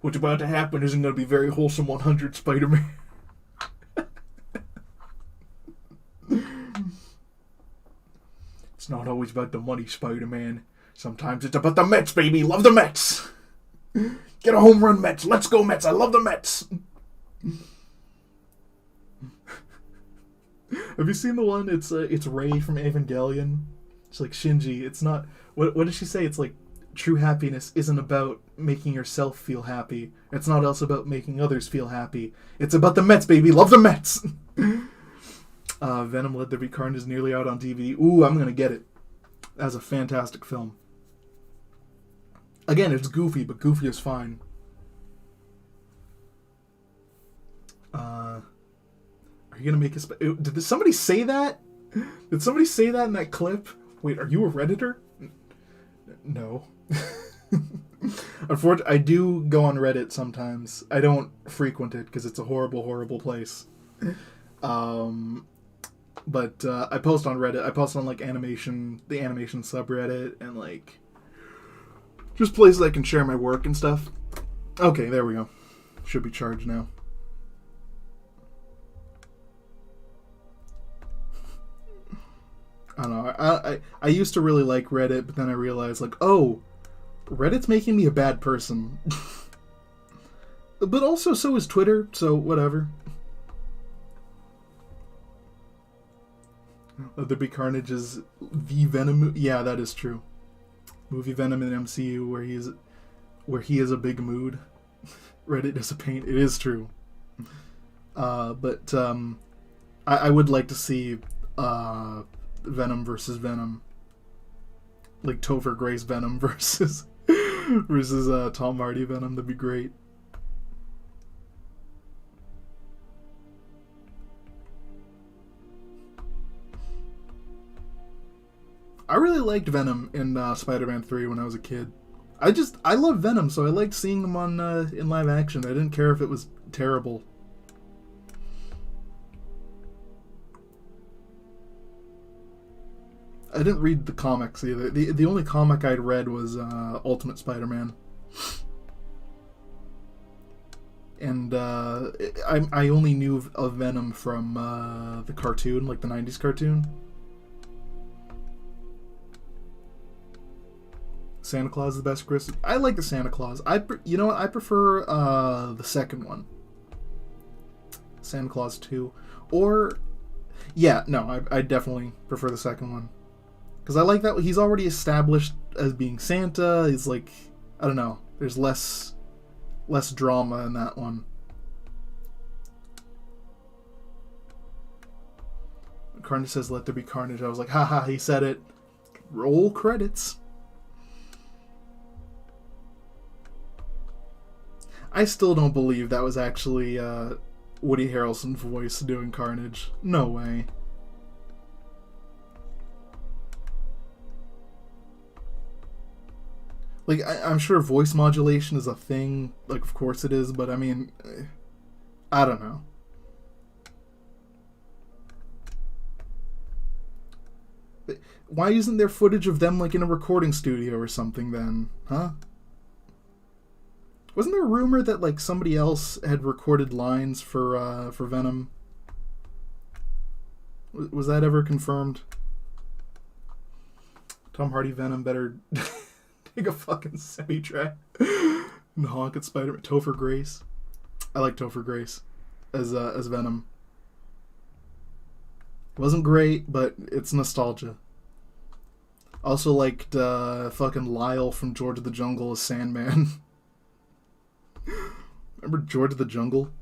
What's about to happen isn't going to be very wholesome 100 Spider-Man. It's not always about the money, Spider-Man. Sometimes it's about the Mets, baby. Love the Mets. Get a home run, Mets. Let's go, Mets. I love the Mets. Have you seen the one? It's Rey from Evangelion. It's like, Shinji, it's not... What does she say? It's like, true happiness isn't about making yourself feel happy. It's not also about making others feel happy. It's about the Mets, baby. Love the Mets. Venom Let There Be Carnage is nearly out on DVD. Ooh, I'm gonna get it. That's a fantastic film. Again, it's goofy, but goofy is fine. Are you gonna make a... Did somebody say that? Did somebody say that in that clip? Wait, are you a Redditor? No. Unfortunately, I do go on Reddit sometimes. I don't frequent it because it's a horrible, horrible place. But I post on Reddit. I post on like the animation subreddit, and like just places I can share my work and stuff. Okay, there we go. Should be charged now. I don't know. I used to really like Reddit, but then I realized, like, oh, Reddit's making me a bad person. But also, so is Twitter, so whatever. Let There Be Carnage is the Venom... Yeah, that is true. Movie Venom in the MCU where he is a big mood. Reddit is a pain. It is true. But I would like to see... Venom versus Venom, like Topher Grace Venom versus Tom Hardy Venom. That'd be great. I really liked Venom in Spider-Man 3 when I was a kid. I love Venom, so I liked seeing him on in live action. I didn't care if it was terrible. I didn't read the comics either. The only comic I'd read was Ultimate Spider-Man. And I only knew of Venom from the cartoon, like the 90s cartoon. Santa Claus is the best Christmas. I like the Santa Claus. You know what? I prefer the second one. Santa Claus 2. Or... Yeah, no, I definitely prefer the second one. Because I like that he's already established as being Santa. He's like, I don't know. There's less drama in that one. Carnage says, "Let there be carnage." I was like, haha, he said it. Roll credits. I still don't believe that was actually Woody Harrelson's voice doing Carnage. No way. Like, I'm sure voice modulation is a thing. Like, of course it is, but I mean, I don't know. Why isn't there footage of them, like, in a recording studio or something then? Huh? Wasn't there a rumor that, like, somebody else had recorded lines for Venom? Was that ever confirmed? Tom Hardy Venom better take a fucking semi-track and honk at Spider-Man. Topher Grace. I like Topher Grace as Venom. It wasn't great, but it's nostalgia. Also liked fucking Lyle from George of the Jungle as Sandman. Remember George of the Jungle?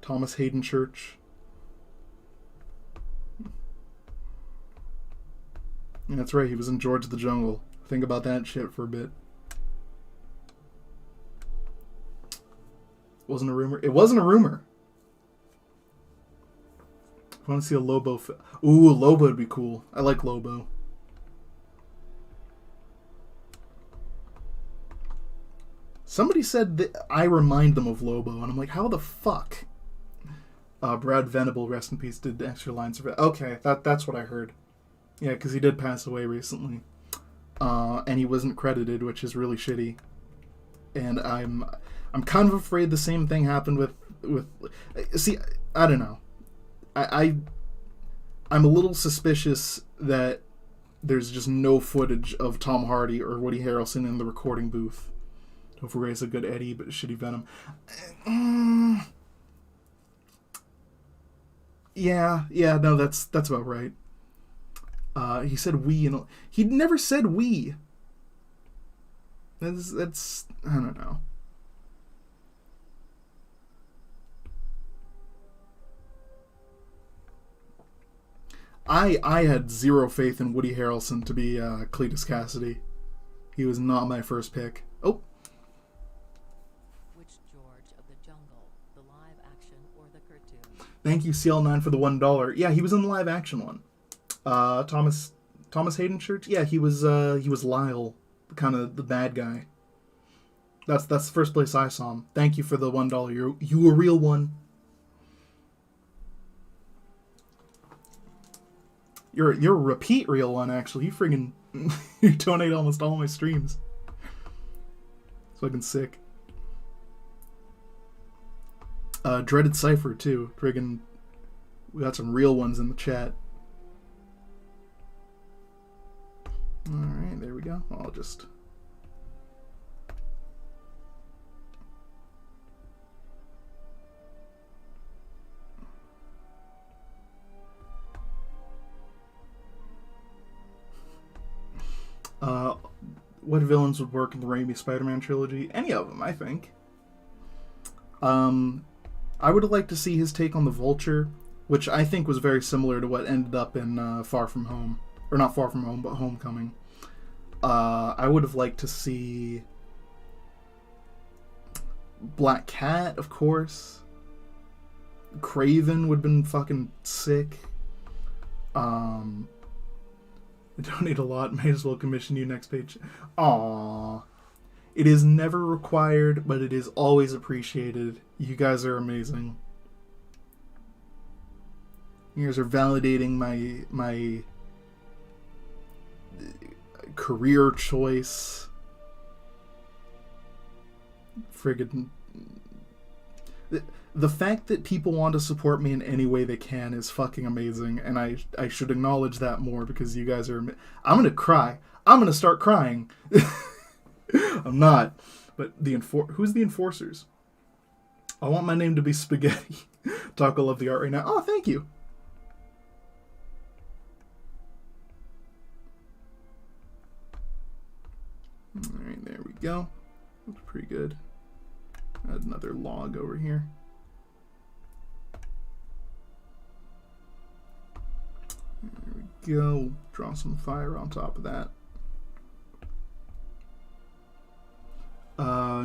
Thomas Hayden Church. Yeah, that's right, he was in George of the Jungle. Think about that shit for a bit. Wasn't a rumor? It wasn't a rumor. I want to see a Lobo Ooh, Lobo would be cool. I like Lobo. Somebody said that I remind them of Lobo, and I'm like, how the fuck? Brad Venable, rest in peace, did extra lines of it. Okay, that's what I heard. Yeah, because he did pass away recently. And he wasn't credited, which is really shitty. And I'm kind of afraid the same thing happened with see, I don't know. I'm a little suspicious that there's just no footage of Tom Hardy or Woody Harrelson in the recording booth. Topher Grace a good Eddie, but shitty Venom. Yeah, no, that's about right. He said we, and he never said we. That's I don't know. I had zero faith in Woody Harrelson to be Cletus Cassidy. He was not my first pick. Oh. Which George of the Jungle, the live action or the cartoon? Thank you, CL9, for the $1. Yeah, he was in the live action one. Thomas Hayden Church. Yeah, he was Lyle, kind of the bad guy. That's the first place I saw him. Thank you for the $1. You a real one. You're a repeat real one, actually. You friggin' you donate almost all my streams. It's fucking sick. Dreaded Cypher too. Friggin', we got some real ones in the chat. Alright, there we go. I'll just... what villains would work in the Raimi Spider-Man trilogy? Any of them, I think. I would like to see his take on the Vulture, which I think was very similar to what ended up in Far From Home. Or not Far From Home, but Homecoming. I would have liked to see Black Cat, of course. Craven would have been fucking sick. I donate a lot, might as well commission you next page. Aww. It is never required, but it is always appreciated. You guys are amazing. You guys are validating my career choice. Friggin'... The fact that people want to support me in any way they can is fucking amazing, and I should acknowledge that more because you guys are... I'm gonna cry. I'm gonna start crying. I'm not. But who's the enforcers? I want my name to be Spaghetti. Taco love the art right now. Oh, thank you. go. Looks pretty good. Add another log over here. There we go. Draw some fire on top of that.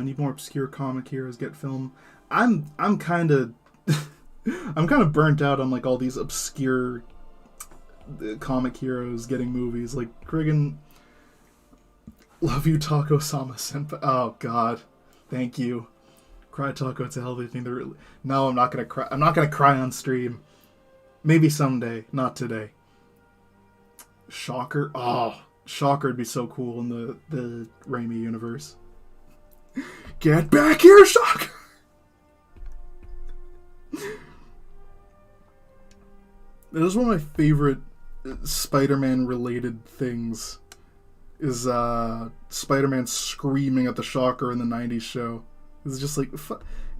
Need more obscure comic heroes get film. I'm kind of I'm kind of burnt out on like all these obscure comic heroes getting movies. Like friggin' Love You Taco Sama Senpai. Oh god, thank you. Cry Taco, it's a hell of a thing. No, I'm not gonna cry. I'm not gonna cry on stream. Maybe someday, not today. Shocker. Oh, Shocker would be so cool in the Raimi universe. Get back here, Shocker! That is one of my favorite Spider-Man related things. Is Spider-Man screaming at the Shocker in the 90s show. It's just like,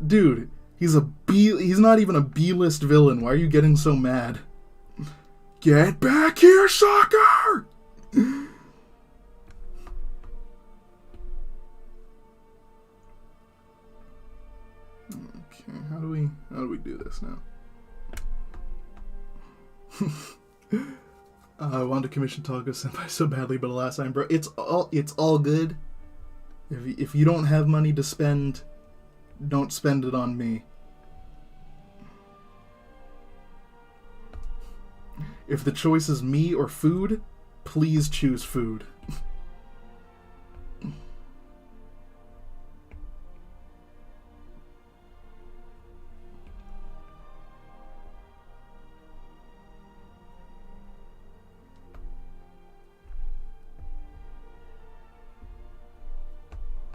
dude, he's not even a B-list villain. Why are you getting so mad? Get back here, Shocker! Okay, how do we do this now? I wanted to commission Taco Senpai so badly, but alas, I'm broke. It's all good. If you don't have money to spend, don't spend it on me. If the choice is me or food, please choose food.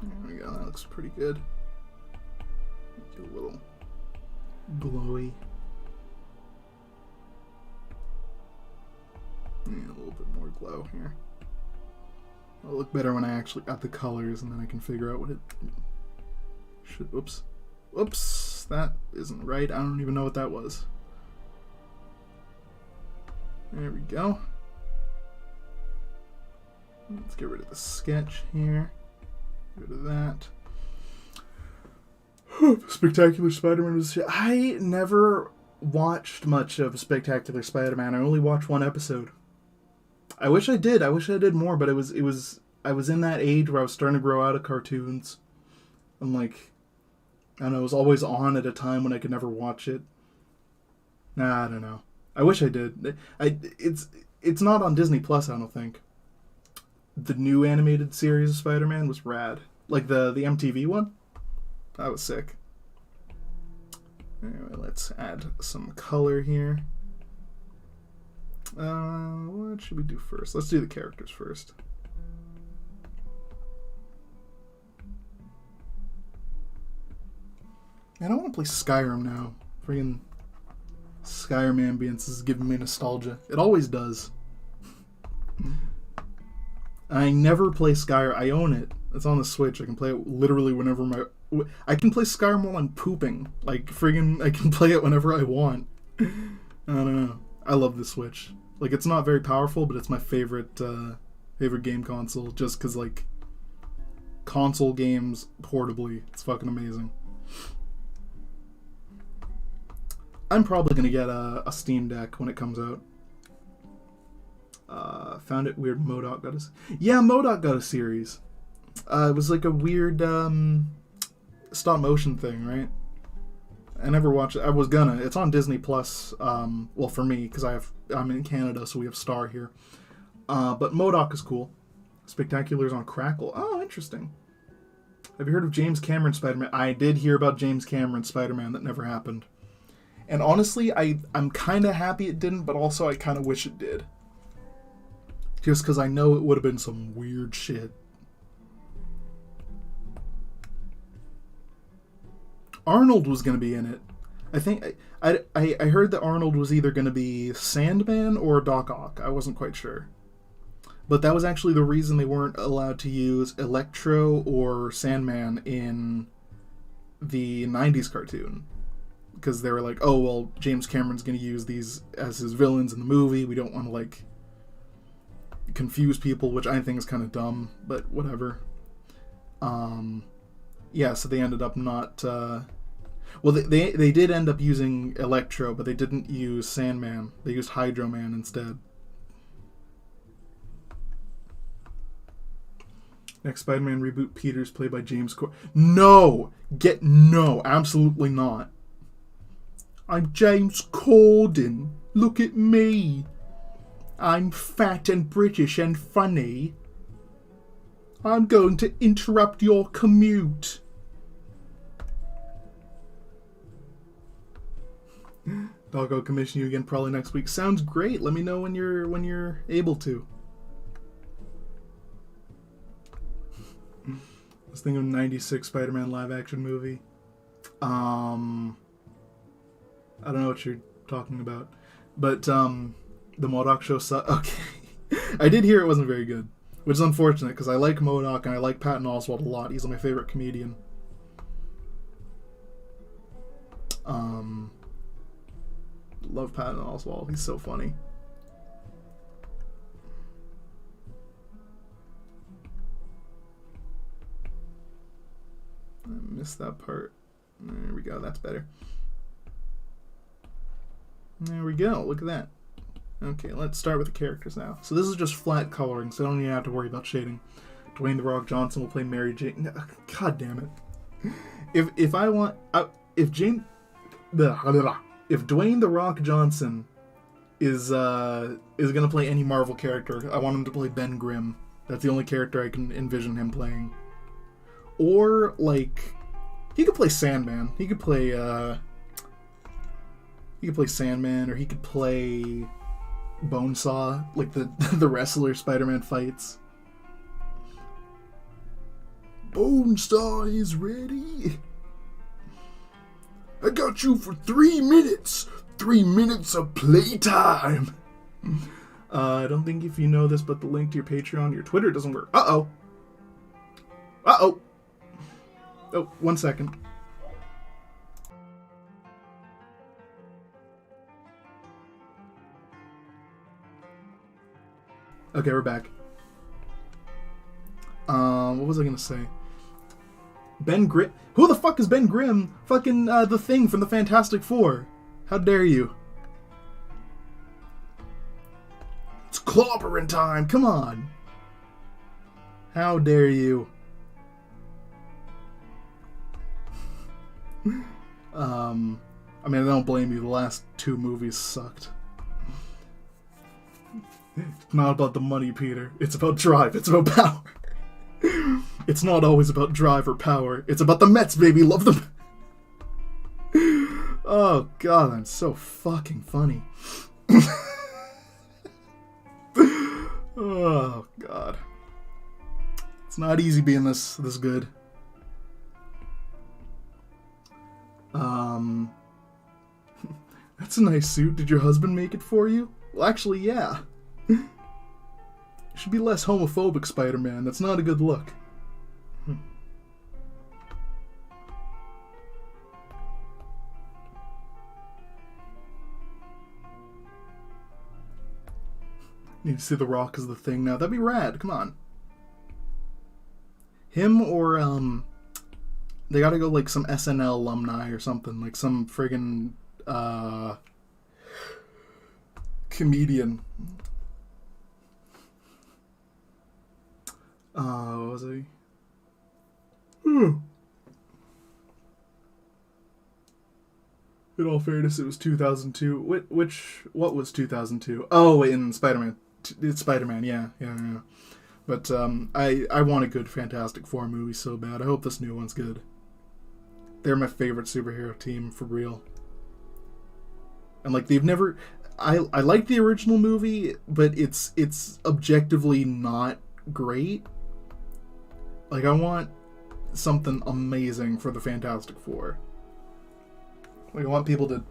There we go, that looks pretty good. Make it a little glowy. Yeah, a little bit more glow here. It'll look better when I actually got the colors, and then I can figure out what it should. Whoops, that isn't right. I don't even know what that was. There we go. Let's get rid of the sketch here. Get rid of that. Spectacular Spider-Man was... I never watched much of Spectacular Spider-Man. I only watched one episode. I wish I did. I wish I did more, but I was in that age where I was starting to grow out of cartoons. And like, I don't know, it was always on at a time when I could never watch it. Nah, I don't know. I wish I did. It's not on Disney Plus, I don't think. The new animated series of Spider-Man was rad. Like the MTV one? That was sick. Anyway, let's add some color here. What should we do first? Let's do the characters first. Man, I want to play Skyrim now. Friggin' Skyrim ambience is giving me nostalgia. It always does. I never play Skyrim. I own it. It's on the Switch. I can play it literally whenever I can play Skyrim while I'm pooping. Like, friggin', I can play it whenever I want. I don't know. I love the Switch. Like, it's not very powerful, but it's my favorite game console. Just because, like, console games portably, it's fucking amazing. I'm probably going to get a Steam Deck when it comes out. Found it weird MODOK got a... Yeah, MODOK got a series. It was like a weird stop motion thing, right? I never watched it. I was gonna. It's on Disney Plus. Well, for me, because I'm in Canada, so we have Star here. But MODOK is cool. Spectacular's on Crackle. Oh, interesting. Have you heard of James Cameron Spider-Man? I did hear about James Cameron Spider-Man. That never happened. And honestly, I'm kind of happy it didn't, but also I kind of wish it did. Just because I know it would have been some weird shit. Arnold was going to be in it. I think I heard that Arnold was either going to be Sandman or Doc Ock. I wasn't quite sure. But that was actually the reason they weren't allowed to use Electro or Sandman in the 90s cartoon. Because they were like, oh, well, James Cameron's going to use these as his villains in the movie. We don't want to, like, confuse people, which I think is kind of dumb, but whatever. Yeah, so they ended up not. Well, they did end up using Electro, but they didn't use Sandman. They used Hydro Man instead. Next Spider-Man reboot, Peter's played by James Corden. No! No, absolutely not. I'm James Corden. Look at me. I'm fat and British and funny. I'm going to interrupt your commute. Doggo commission you again probably next week. Sounds great. Let me know when you're able to. I was thinking of 96 Spider-Man live action movie. I don't know what you're talking about. But the MODOK show okay. I did hear it wasn't very good. Which is unfortunate because I like MODOK and I like Patton Oswalt a lot. He's my favorite comedian. Love Patton Oswalt. He's so funny. I missed that part. There we go. That's better. There we go. Look at that. Okay, let's start with the characters now. So this is just flat coloring, so I don't even have to worry about shading. Dwayne "The Rock" Johnson will play Mary Jane. God damn it! If Dwayne "The Rock" Johnson is gonna play any Marvel character, I want him to play Ben Grimm. That's the only character I can envision him playing. Or like, he could play Sandman. He could play Sandman, or he could play Bonesaw, like the wrestler Spider-Man fights. Bonesaw is ready. I got you for 3 minutes. 3 minutes of playtime. I don't think if you know this, but the link to your Patreon, your Twitter doesn't work. Uh-oh. Uh-oh. Oh, 1 second. Okay, we're back. What was I gonna say? Ben Grimm? Who the fuck is Ben Grimm? Fucking, the Thing from the Fantastic Four. How dare you? It's clobbering time, come on! How dare you? I mean, I don't blame you, the last 2 movies sucked. It's not about the money, Peter. It's about drive. It's about power. It's not always about drive or power. It's about the Mets, baby. Love them. Oh, God, I'm so fucking funny. Oh, God. It's not easy being this good. That's a nice suit. Did your husband make it for you? Well, actually, yeah. You should be less homophobic, Spider-Man. That's not a good look. Need to see The Rock as the Thing now. That'd be rad. Come on. Him or, they gotta go like some SNL alumni or something. Like some friggin', comedian. What was he? In all fairness, it was 2002. What was 2002? Oh, in Spider-Man. It's Spider-Man, yeah. But, I want a good Fantastic Four movie so bad. I hope this new one's good. They're my favorite superhero team, for real. And, like, they've never... I like the original movie, but it's objectively not great. Like, I want something amazing for the Fantastic Four. Like, I want people to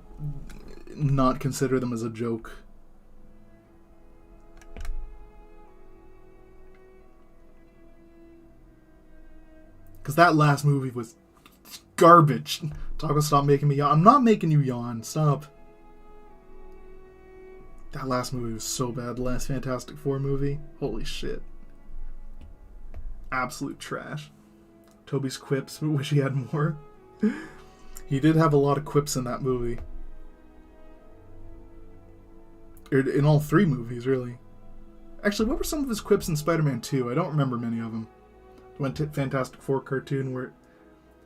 not consider them as a joke. Because that last movie was garbage. Taco, stop making me yawn. I'm not making you yawn. Stop. That last movie was so bad. The last Fantastic Four movie. Holy shit. Absolute trash. Toby's quips, but wish he had more. He did have a lot of quips in that movie. In all 3 movies, really. Actually, what were some of his quips in Spider-Man 2? I don't remember many of them. Went to Fantastic Four cartoon where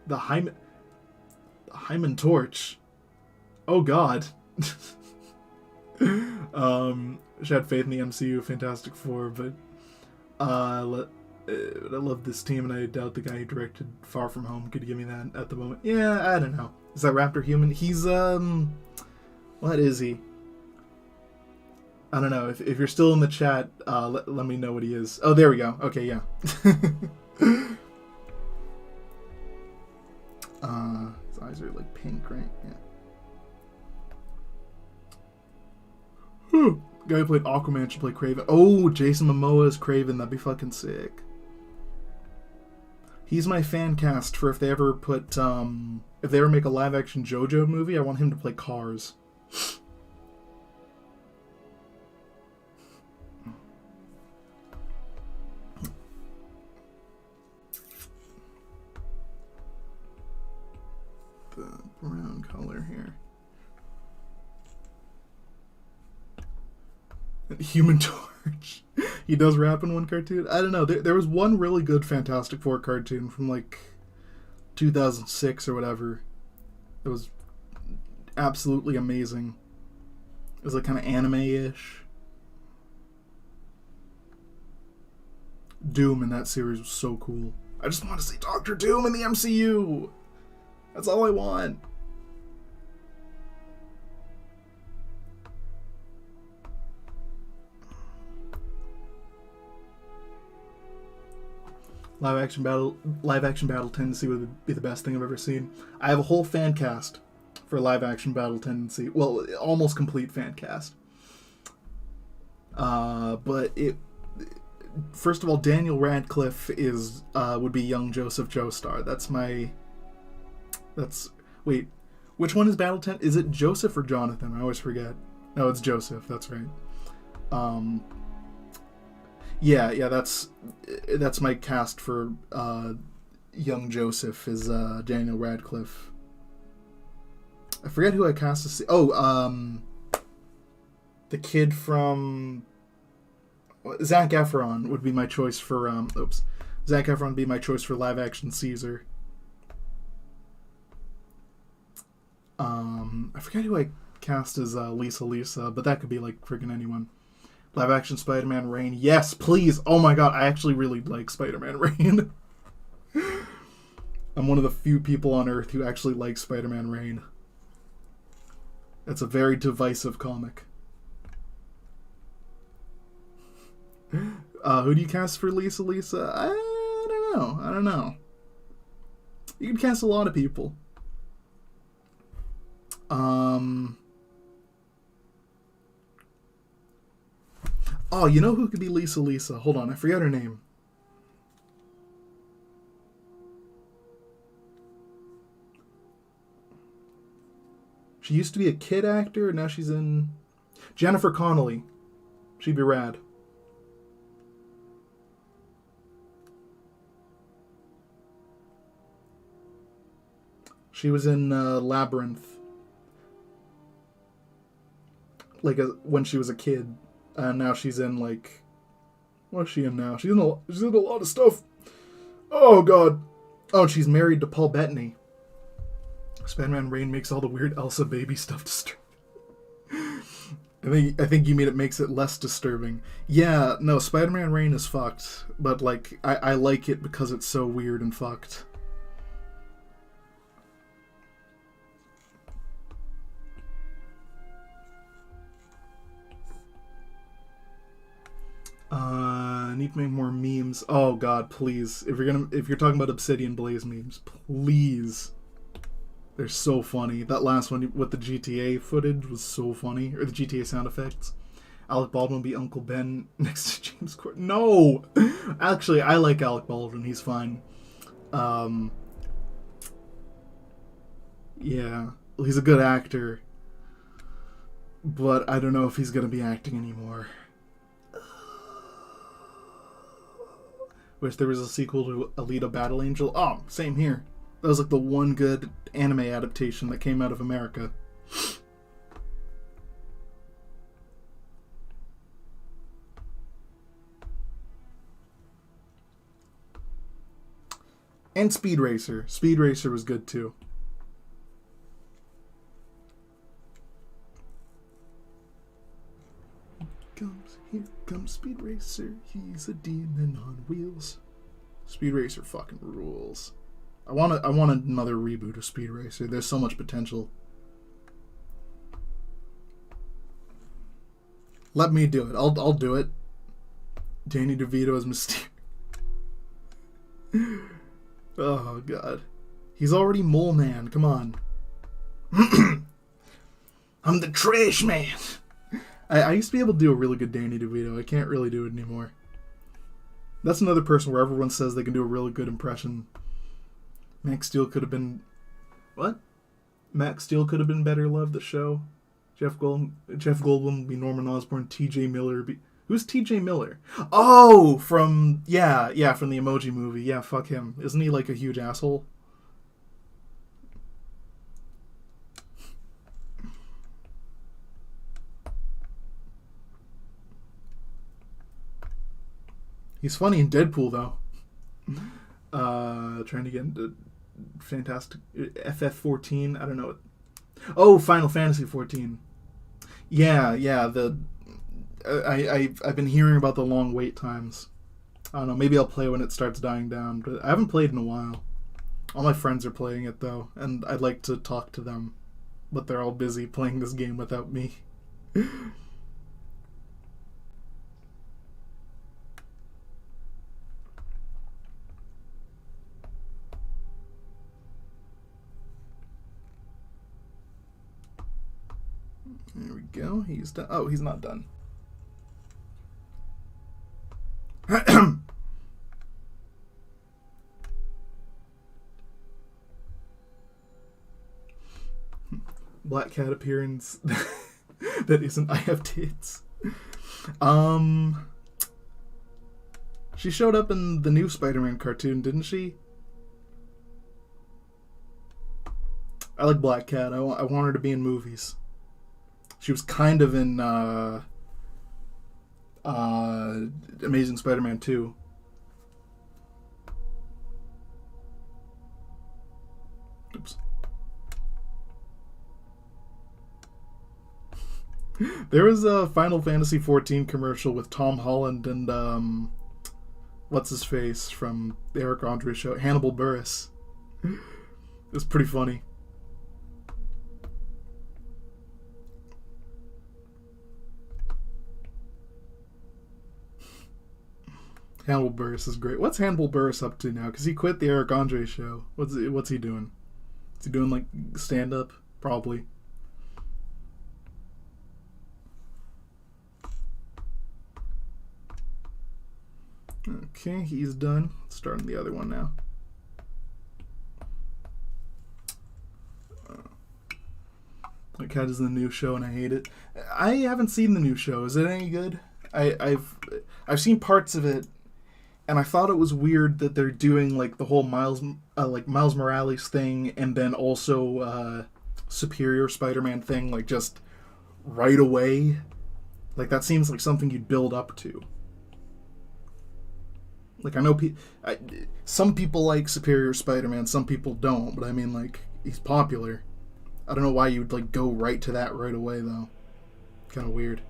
the Hyman Torch. Oh God. She had faith in the MCU, Fantastic Four, but I love this team, and I doubt the guy who directed Far From Home could give me that at the moment. Yeah, I don't know. Is that Raptor human? He's what is he? I don't know. If you're still in the chat, let me know what he is. Oh, there we go. Okay, yeah. His eyes are like pink, right? Yeah. Guy who played Aquaman should play Kraven. Oh, Jason Momoa is Kraven. That'd be fucking sick. He's my fan cast for if they ever put, if they ever make a live action Jojo movie, I want him to play Cars. The brown color here. Human Torch. He does rap in one cartoon. I don't know. There was one really good Fantastic Four cartoon from like 2006 or whatever. It was absolutely amazing. It was like kind of anime-ish. Doom in that series was so cool. I just want to see Doctor Doom in the MCU. That's all I want. Live action battle tendency would be the best thing I've ever seen. I have a whole fan cast for live action battle tendency. Well, almost complete fan cast. But it, first of all, Daniel Radcliffe is would be young Joseph Joestar. Wait, which one is Battle Tent? Is it Joseph or Jonathan? I always forget. No, it's Joseph. That's right. Yeah, that's my cast for young Joseph is Daniel Radcliffe. I forget who I cast to see. Oh, the kid from Zac Efron would be my choice for. Zac Efron would be my choice for live action Caesar. I forget who I cast as Lisa, but that could be like friggin' anyone. Live action Spider-Man Rain. Yes, please. Oh my god, I actually really like Spider-Man Rain. I'm one of the few people on Earth who actually likes Spider-Man Rain. It's a very divisive comic. Who do you cast for Lisa? I don't know. You can cast a lot of people. Oh, you know who could be Lisa? Hold on, I forget her name. She used to be a kid actor, and now she's in... Jennifer Connelly. She'd be rad. She was in Labyrinth. Like, when she was a kid. And now she's in, like... What is she in now? She's in a lot of stuff. Oh, God. Oh, she's married to Paul Bettany. Spider-Man Rain makes all the weird Elsa baby stuff disturbing. I think you mean it makes it less disturbing. Yeah, no, Spider-Man Rain is fucked. But, like, I like it because it's so weird and fucked. I need to make more memes. Oh god, please. If you're talking about Obsidian Blaze memes, please. They're so funny. That last one with the GTA footage was so funny. Or the GTA sound effects. Alec Baldwin be Uncle Ben next to James Corden. No! Actually, I like Alec Baldwin. He's fine. Yeah. He's a good actor. But I don't know if he's gonna be acting anymore. Wish there was a sequel to Alita Battle Angel. Oh, same here. That was like the one good anime adaptation that came out of America. And Speed Racer. Speed Racer was good too. Here comes Speed Racer. He's a demon on wheels. Speed Racer fucking rules. I want another reboot of Speed Racer. There's so much potential. Let me do it. I'll do it. Danny DeVito as Mysterio. Oh god. He's already Mole Man. Come on. I'm the trash man. I used to be able to do a really good Danny DeVito. I can't really do it anymore. That's another person where everyone says they can do a really good impression. Max Steel could have been... What? Max Steel could have been better loved, the show. Jeff Goldblum be Norman Osborn. TJ Miller be... Who's TJ Miller? Oh! From... Yeah, from the Emoji Movie. Yeah, fuck him. Isn't he like a huge asshole? He's funny in Deadpool, though. Trying to get into Fantastic... FF14? I don't know. Oh, Final Fantasy 14. Yeah, I've been hearing about the long wait times. I don't know, maybe I'll play when it starts dying down, but I haven't played in a while. All my friends are playing it, though, and I'd like to talk to them, but they're all busy playing this game without me. There we go. He's done. Oh, he's not done. Black Cat appearance that isn't I have tits. She showed up in the new Spider-Man cartoon, didn't she? I like Black Cat. I want her to be in movies. She was kind of in Amazing Spider-Man 2. Oops. There was a Final Fantasy 14 commercial with Tom Holland and what's his face from the Eric Andre show, Hannibal Buress. It was pretty funny. Hannibal Buress is great. What's Hannibal Buress up to now? Because he quit the Eric Andre show. What's he doing? Is he doing like stand-up? Probably. Okay, he's done. Starting the other one now. Like Cat is the new show and I hate it. I haven't seen the new show. Is it any good? I've seen parts of it. And I thought it was weird that they're doing like the whole Miles Morales thing, and then also Superior Spider-Man thing, like just right away. Like that seems like something you'd build up to. Like I know some people like Superior Spider-Man, some people don't, but I mean like he's popular. I don't know why you'd like go right to that right away though. Kind of weird.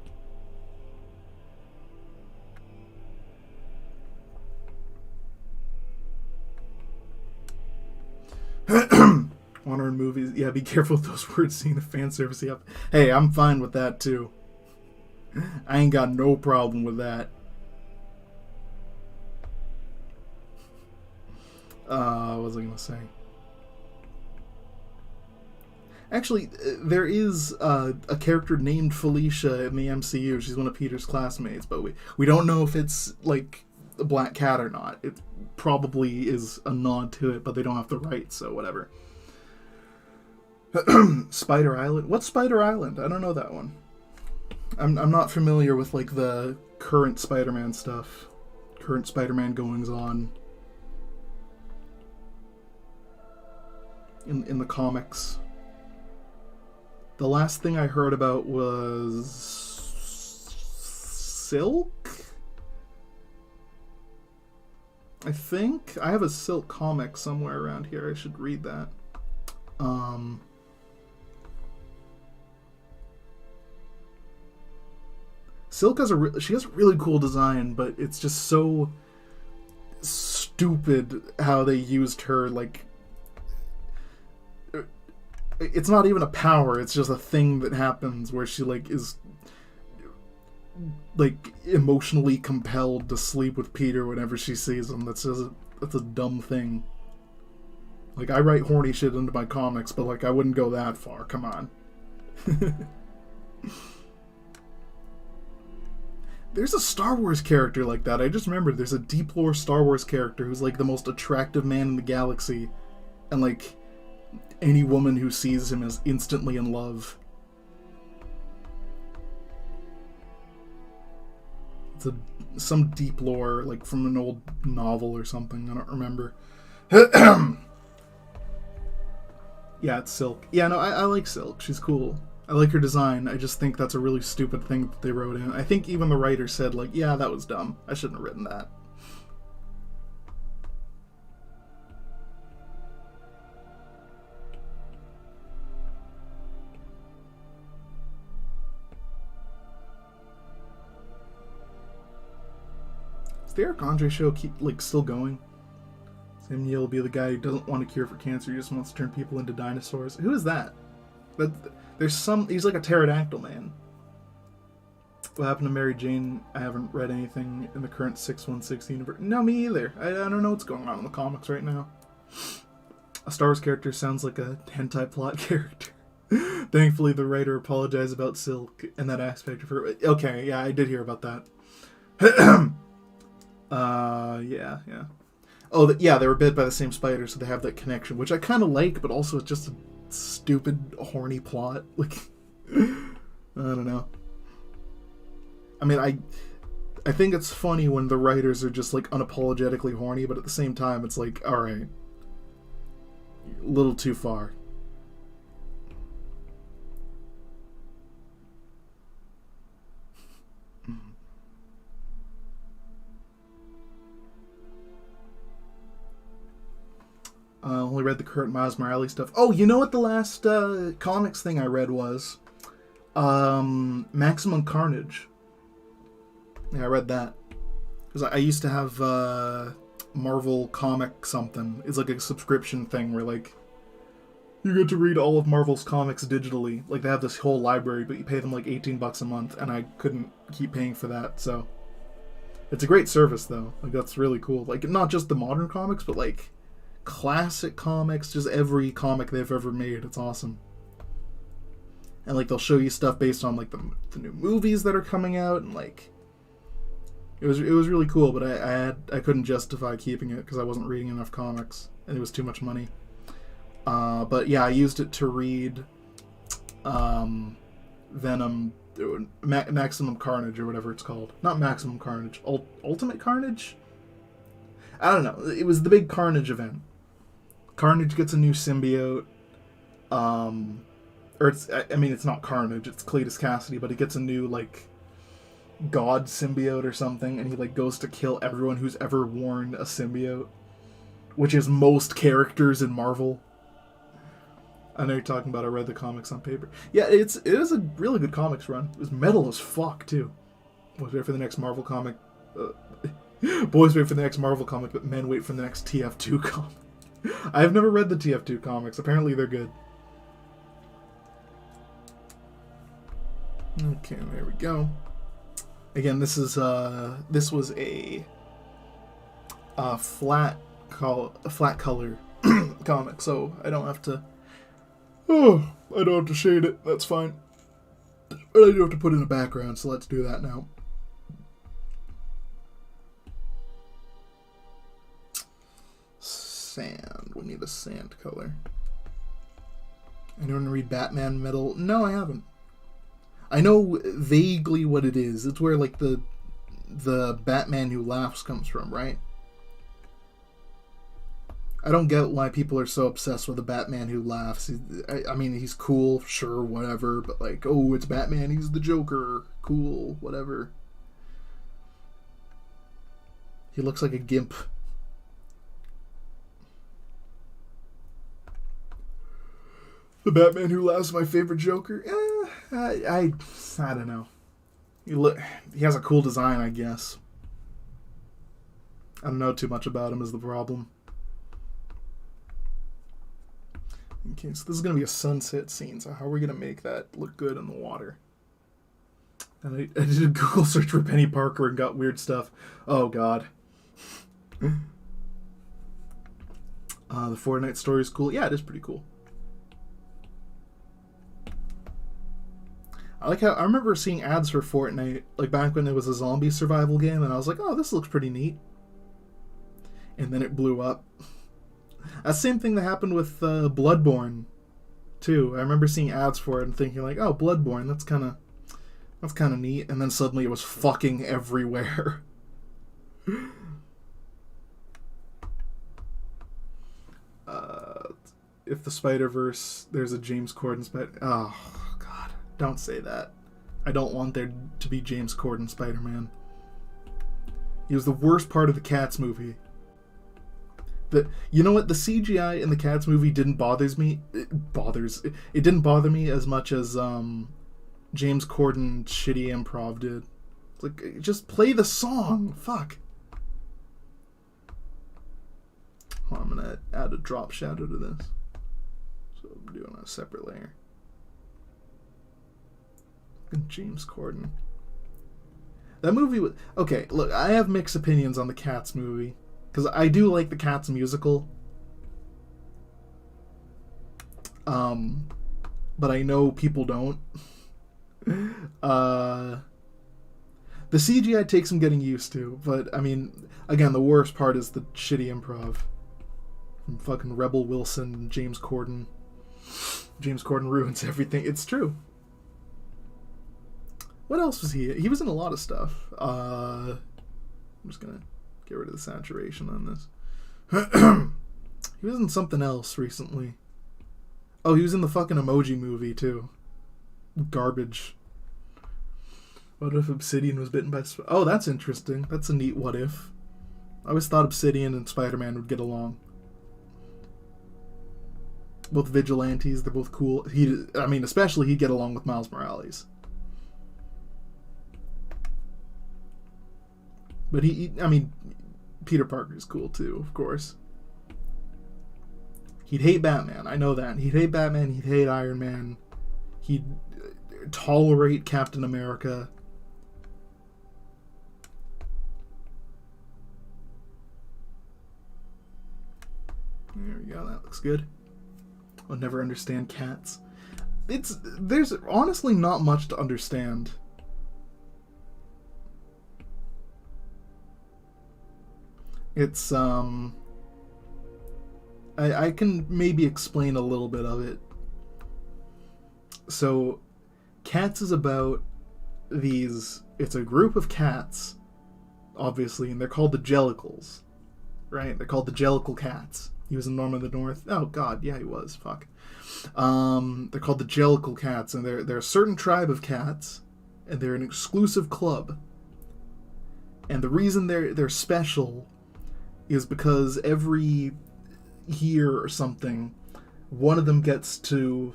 Honor in movies. Yeah, be careful with those words, seeing the fan service. Yep. Hey, I'm fine with that too. I ain't got no problem with that. What was I gonna say? Actually, there is a character named Felicia in the MCU. She's one of Peter's classmates, but we don't know if it's like the Black Cat or not. It probably is a nod to it, but they don't have the rights, so whatever. Spider Island? What's Spider Island? I don't know that one. I'm not familiar with like the current Spider-Man stuff. current Spider-Man goings on in the comics. The last thing I heard about was Silk? I think I have a Silk comic somewhere around here. I should read that. Silk has she has a really cool design, but it's just so stupid how they used her. Like, it's not even a power; it's just a thing that happens where she like is like emotionally compelled to sleep with Peter whenever she sees him. That's a dumb thing. Like, I write horny shit into my comics, but like I wouldn't go that far. Come on. There's a Star Wars character like that. I just remembered there's a deep lore Star Wars character who's like the most attractive man in the galaxy, and like any woman who sees him is instantly in love. It's some deep lore, like from an old novel or something. I don't remember. Yeah, it's Silk. Yeah, no, I like Silk. She's cool. I like her design. I just think that's a really stupid thing that they wrote in. I think even the writer said, like, yeah, that was dumb. I shouldn't have written that. Does the Eric Andre show keep, like, still going? Sam Neill will be the guy who doesn't want a cure for cancer. He just wants to turn people into dinosaurs. Who is that? He's like a pterodactyl man. What happened to Mary Jane? I haven't read anything in the current 616 universe. No, me either. I don't know what's going on in the comics right now. A Star Wars character sounds like a hentai plot character. Thankfully, the writer apologized about Silk and that aspect of her. Okay, yeah, I did hear about that. Yeah. Oh, yeah, they were bit by the same spider, so they have that connection, which I kind of like, but also it's just a stupid, horny plot. Like, I don't know. I mean, I think it's funny when the writers are just, like, unapologetically horny, but at the same time, it's like, alright. A little too far. Only read the current Miles Morales stuff. Oh, you know what the last comics thing I read was? Maximum Carnage. Yeah, I read that. Because I used to have Marvel Comic something. It's like a subscription thing where, like, you get to read all of Marvel's comics digitally. Like, they have this whole library, but you pay them like $18 a month, and I couldn't keep paying for that, so... It's a great service, though. Like, that's really cool. Like, not just the modern comics, but, like, classic comics, just every comic they've ever made. It's awesome. And like they'll show you stuff based on like the new movies that are coming out, and like it was really cool, but I couldn't justify keeping it because I wasn't reading enough comics and it was too much money. But yeah, I used it to read Venom, Maximum Carnage or whatever it's called. Not Maximum Carnage, Ultimate Carnage? I don't know. It was the big Carnage event. Carnage gets a new symbiote. Or it's not Carnage, it's Cletus Cassidy, but he gets a new, like, god symbiote or something, and he, like, goes to kill everyone who's ever worn a symbiote. Which is most characters in Marvel. I know you're talking about I read the comics on paper. Yeah, it is a really good comics run. It was metal as fuck, too. Boys wait for the next Marvel comic. Boys wait for the next Marvel comic, but men wait for the next TF2 comic. I've never read the TF2 comics. Apparently they're good. Okay, there we go. Again, this was a flat color comic, so I don't have to. Oh, I don't have to shade it. That's fine. But I do have to put in a background, so let's do that now. Sand. We need a sand color. Anyone read Batman Metal? No, I haven't. I know vaguely what it is. It's where, like, the the Batman Who Laughs comes from, right? I don't get why people are so obsessed with the Batman Who Laughs. I mean, he's cool, sure, whatever, but like, oh, it's Batman, he's the Joker, cool, whatever. He looks like a gimp. The Batman Who Laughs is my favorite Joker. I don't know. He has a cool design, I guess. I don't know too much about him is the problem. Okay, so this is going to be a sunset scene, so how are we going to make that look good in the water? And I did a Google search for Penny Parker and got weird stuff. Oh, God. The Fortnite story is cool. Yeah, it is pretty cool. I like how I remember seeing ads for Fortnite like back when it was a zombie survival game, and I was like, "Oh, this looks pretty neat." And then it blew up. That same thing that happened with Bloodborne, too. I remember seeing ads for it and thinking like, "Oh, Bloodborne, that's kind of neat." And then suddenly it was fucking everywhere. If the Spider-Verse, there's a James Corden Spider. Oh. Don't say that. I don't want there to be James Corden Spider-Man. He was the worst part of the Cats movie. You know what? The CGI in the Cats movie didn't bother me. It didn't bother me as much as James Corden's shitty improv did. It's like, just play the song. Fuck. Well, I'm gonna add a drop shadow to this. So I'm doing a separate layer. James Corden. That movie was... Okay, look, I have mixed opinions on the Cats movie. Because I do like the Cats musical. But I know people don't. The CGI takes some getting used to. But, I mean, again, the worst part is the shitty improv. From fucking Rebel Wilson and James Corden. James Corden ruins everything. It's true. What else was he? He was in a lot of stuff. I'm just gonna get rid of the saturation on this. He was in something else recently. Oh, he was in the fucking Emoji Movie too. Garbage. What if Obsidian was bitten by... Oh, that's interesting. That's a neat what if. I always thought Obsidian and Spider-Man would get along. Both vigilantes, they're both cool. Especially he'd get along with Miles Morales. But Peter Parker's cool too, of course. He'd hate Batman, I know that. He'd hate Batman, he'd hate Iron Man. He'd tolerate Captain America. There we go, that looks good. I'll never understand cats. There's honestly not much to understand. It's, I can maybe explain a little bit of it. So, Cats is about it's a group of cats, obviously, and they're called the Jellicles, right? They're called the Jellicle Cats. He was in Norman the North. Oh, God, yeah, he was. Fuck. They're called the Jellicle Cats, and they're a certain tribe of cats, and they're an exclusive club. And the reason they're special is because every year or something, one of them gets to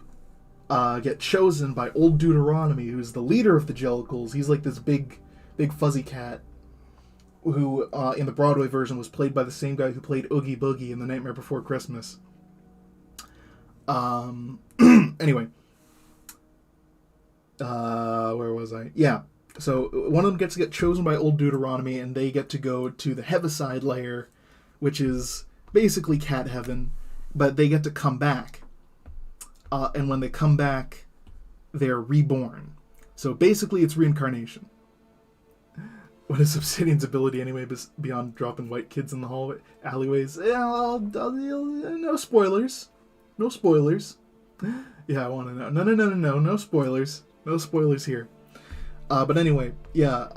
get chosen by Old Deuteronomy, who's the leader of the Jellicles. He's like this big fuzzy cat who, in the Broadway version, was played by the same guy who played Oogie Boogie in The Nightmare Before Christmas. Anyway. Where was I? Yeah. So, one of them gets to get chosen by Old Deuteronomy, and they get to go to the Heaviside Lair, which is basically cat heaven, but they get to come back. And when they come back, they're reborn. So basically it's reincarnation. What is Obsidian's ability anyway, beyond dropping white kids in the alleyways? No spoilers. No spoilers. Yeah, I want to know. No. No spoilers. No spoilers here. But anyway, yeah.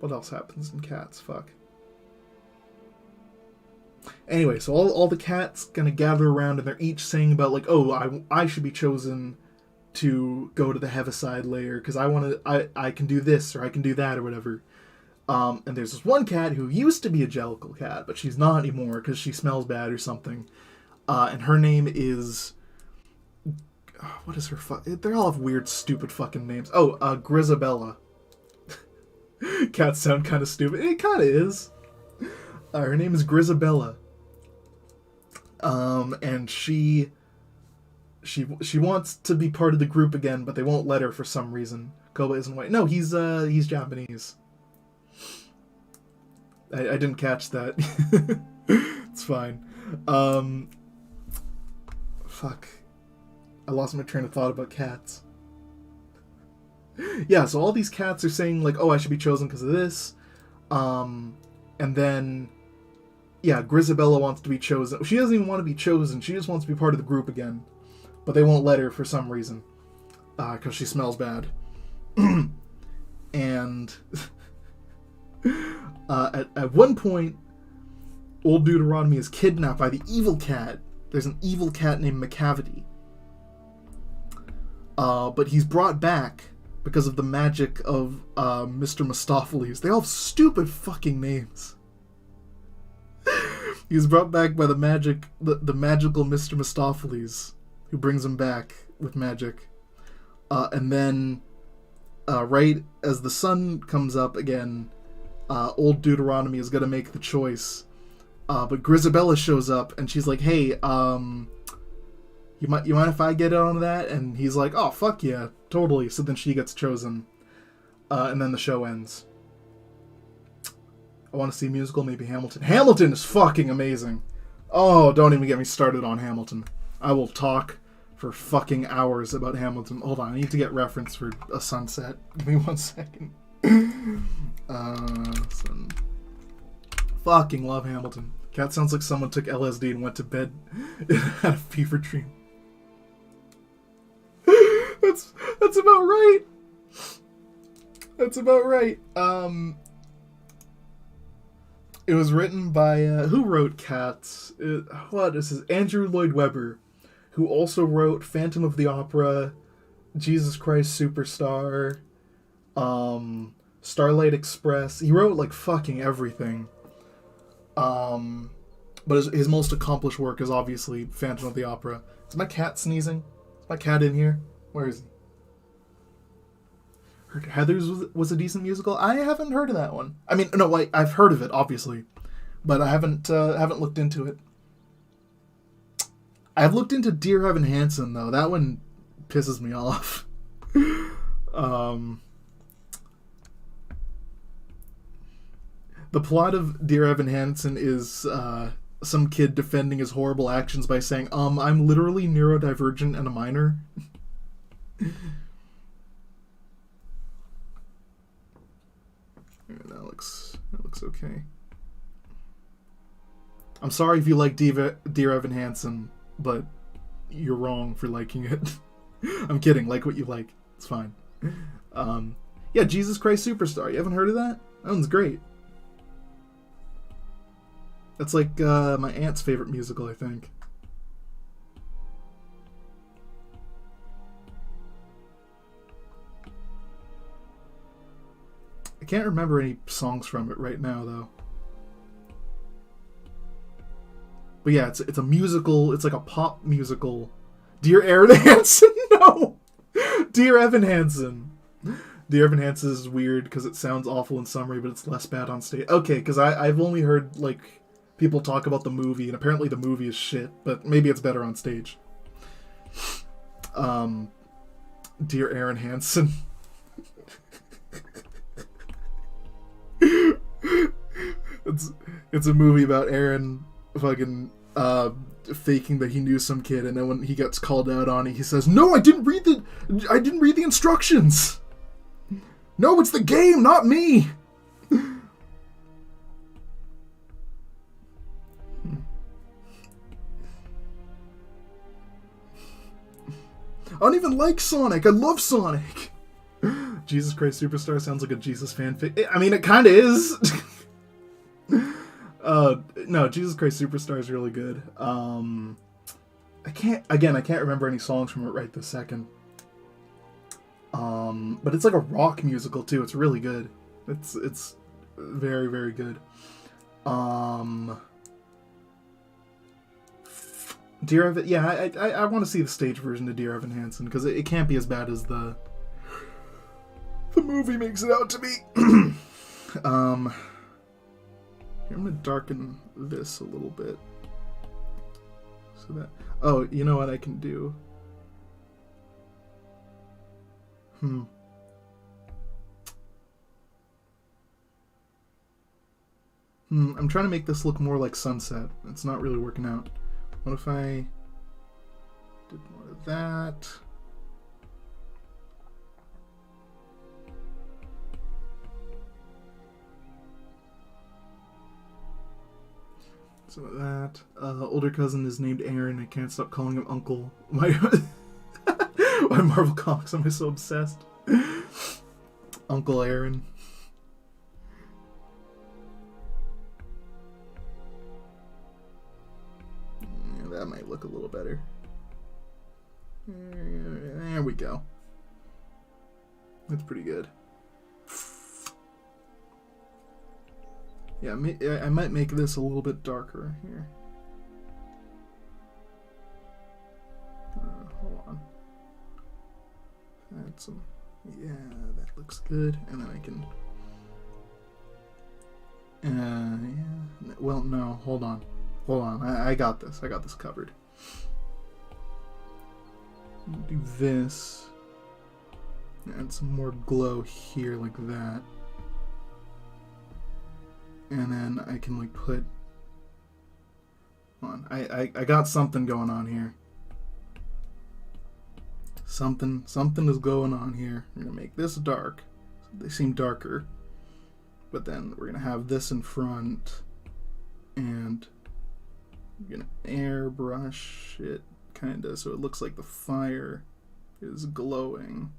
What else happens in Cats? Fuck. Anyway, so all the cats gonna gather around, and they're each saying about, like, oh, I should be chosen to go to the Heaviside layer, because I can do this, or I can do that, or whatever. And there's this one cat who used to be a Jellicle cat, but she's not anymore, because she smells bad or something. And her name is... what is her they all have weird, stupid fucking names. Oh, Grisabella. Cats sound kind of stupid. It kind of is. Her name is Grisabella. And she wants to be part of the group again, but they won't let her for some reason. Koba isn't white. No, he's Japanese. I didn't catch that. It's fine. Fuck. I lost my train of thought about cats. Yeah, so all these cats are saying, like, oh, I should be chosen because of this. And then... yeah, Grisabella wants to be chosen. She doesn't even want to be chosen. She just wants to be part of the group again. But they won't let her for some reason. Because she smells bad. And... at one point, Old Deuteronomy is kidnapped by the evil cat. There's an evil cat named McCavity. But he's brought back because of the magic of Mr. Mistopheles. They all have stupid fucking names. He's brought back by the magical Mr. Mistopheles, who brings him back with magic. And then, right as the sun comes up again, Old Deuteronomy is gonna make the choice. But Grisabella shows up, and she's like, hey, you mind if I get on that? And he's like, oh, fuck yeah, totally. So then she gets chosen. And then the show ends. I want to see a musical, maybe Hamilton. Hamilton is fucking amazing. Oh, don't even get me started on Hamilton. I will talk for fucking hours about Hamilton. Hold on, I need to get reference for a sunset. Give me 1 second. Fucking love Hamilton. Cat sounds like someone took LSD and went to bed and had a fever dream. That's about right. That's about right. It was written by who wrote Cats? This is Andrew Lloyd Webber, who also wrote Phantom of the Opera, Jesus Christ Superstar, Starlight Express. He wrote like fucking everything. But his most accomplished work is obviously Phantom of the Opera. Is my cat sneezing? Is my cat in here? Where is he? Heard Heathers was a decent musical. I haven't heard of that one. I mean, no, I've heard of it, obviously, but I haven't looked into it. I've looked into Dear Evan Hansen, though. That one pisses me off. The plot of Dear Evan Hansen is some kid defending his horrible actions by saying, I'm literally neurodivergent and a minor. That looks okay. I'm sorry if you like Dear Evan Hansen, but you're wrong for liking it. I'm kidding. Like what you like. It's fine. Yeah, Jesus Christ Superstar. You haven't heard of that? That one's great. That's like my aunt's favorite musical, I think. I can't remember any songs from it right now, though. But yeah, it's a musical. It's like a pop musical. Dear Evan Hansen? No! Dear Evan Hansen. Dear Evan Hansen is weird because it sounds awful in summary, but it's less bad on stage. Okay, because I've only heard, like, people talk about the movie, and apparently the movie is shit, but maybe it's better on stage. Dear Aaron Hansen. It's a movie about Aaron fucking faking that he knew some kid, and then when he gets called out on it, he says, "No, I didn't read the instructions. No, it's the game, not me." I don't even like Sonic. I love Sonic. Jesus Christ Superstar sounds like a Jesus fanfic. I mean, it kind of is. No, Jesus Christ Superstar is really good. I can't remember any songs from it right this second. But it's like a rock musical too. It's really good. It's very, very good. Dear Evan, yeah, I want to see the stage version of Dear Evan Hansen because it can't be as bad as the movie makes it out to be. Here, I'm gonna darken this a little bit so that. Oh, you know what I can do? I'm trying to make this look more like Sunset. It's not really working out. What if I did more of that? Some of that. Older cousin is named Aaron. I can't stop calling him Uncle. Why Marvel Comics am I so obsessed? Uncle Aaron. Yeah, that might look a little better. There we go. That's pretty good. Yeah, I might make this a little bit darker here. Hold on. Add some. Yeah, that looks good. And then I can. Yeah. Well, no. Hold on. I got this. I got this covered. Do this. Add some more glow here, like that. And then I can like put on. I got something going on here. Something is going on here. We're gonna make this dark. They seem darker. But then we're gonna have this in front, and we're gonna airbrush it kinda so it looks like the fire is glowing.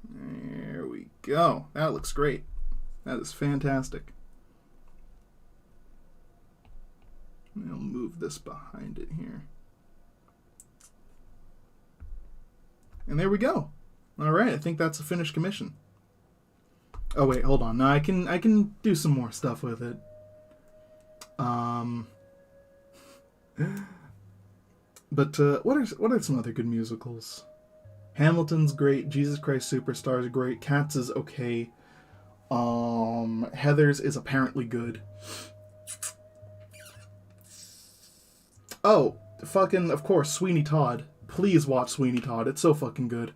There we go. That looks great. That is fantastic. I'll move this behind it here. And there we go. All right, I think that's a finished commission. Oh wait, hold on. No, I can do some more stuff with it. But what are some other good musicals? Hamilton's great. Jesus Christ Superstar is great. Cats is okay. Heathers is apparently good. Oh, fucking, of course, Sweeney Todd. Please watch Sweeney Todd. It's so fucking good.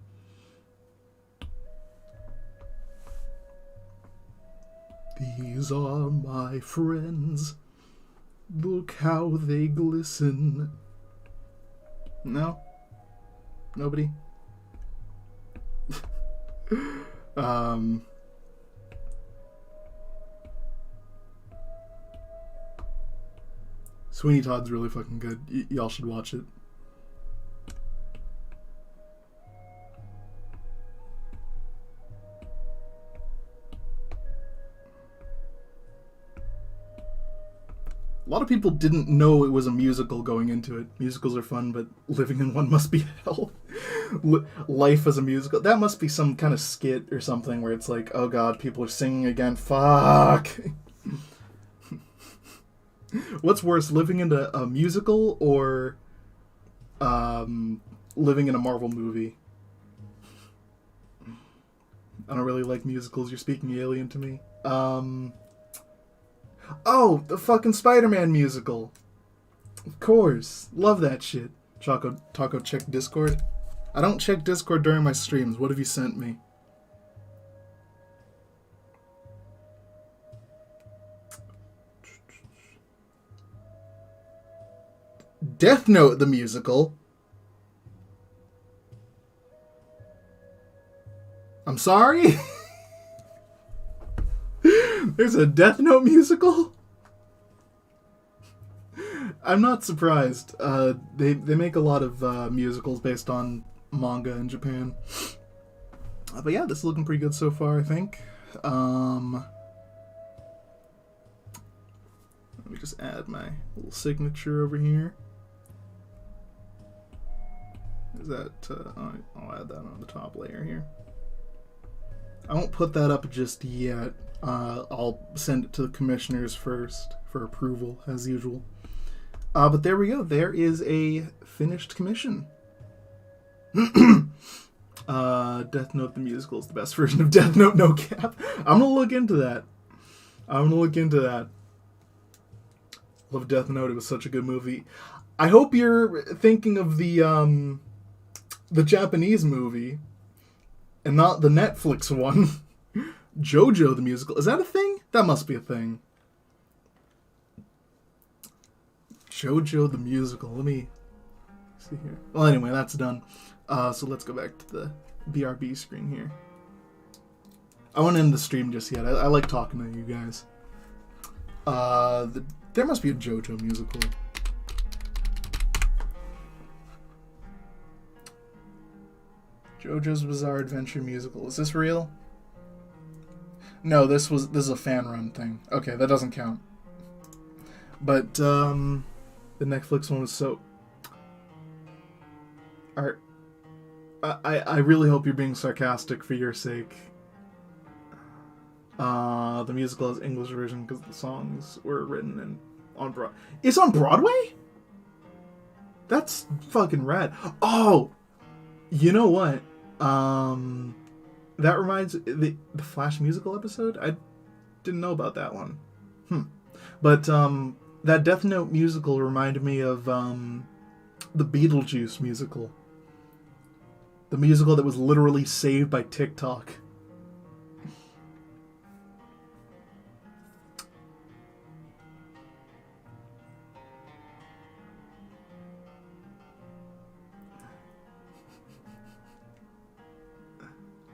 These are my friends. Look how they glisten. No? Nobody? Sweeney Todd's really fucking good. Y'all should watch it. A lot of people didn't know it was a musical going into it. Musicals are fun, but living in one must be hell. Life as a musical. That must be some kind of skit or something where it's like, oh god, people are singing again. Fuck. What's worse, living in a musical or living in a Marvel movie? I don't really like musicals. You're speaking alien to me. Oh, the fucking Spider-Man musical. Of course. Love that shit. Taco, check Discord. I don't check Discord during my streams. What have you sent me? Death Note the musical. I'm sorry? There's a Death Note musical? I'm not surprised. They make a lot of musicals based on manga in Japan. But yeah, this is looking pretty good so far, I think. Let me just add my little signature over here. Is that, I'll add that on the top layer here. I won't put that up just yet. I'll send it to the commissioners first for approval, as usual. But there we go. There is a finished commission. Death Note the Musical is the best version of Death Note, no cap. I'm gonna look into that. Love Death Note. It was such a good movie. I hope you're thinking of the Japanese movie and not the Netflix one. Jojo the Musical. Is that a thing? That must be a thing. Jojo the Musical. Let me see here. Well, anyway, that's done. So let's go back to the BRB screen here. I won't end the stream just yet. I like talking to you guys. There must be a Jojo musical. JoJo's Bizarre Adventure Musical. Is this real? No, this is a fan run thing. Okay, that doesn't count. But the Netflix one was so. Alright. I really hope you're being sarcastic for your sake. The musical has English version because the songs were written on Broadway. It's on Broadway? That's fucking rad. Oh, you know what? That reminds the Flash musical episode. I didn't know about that one. But that Death Note musical reminded me of the Beetlejuice musical. The musical that was literally saved by TikTok.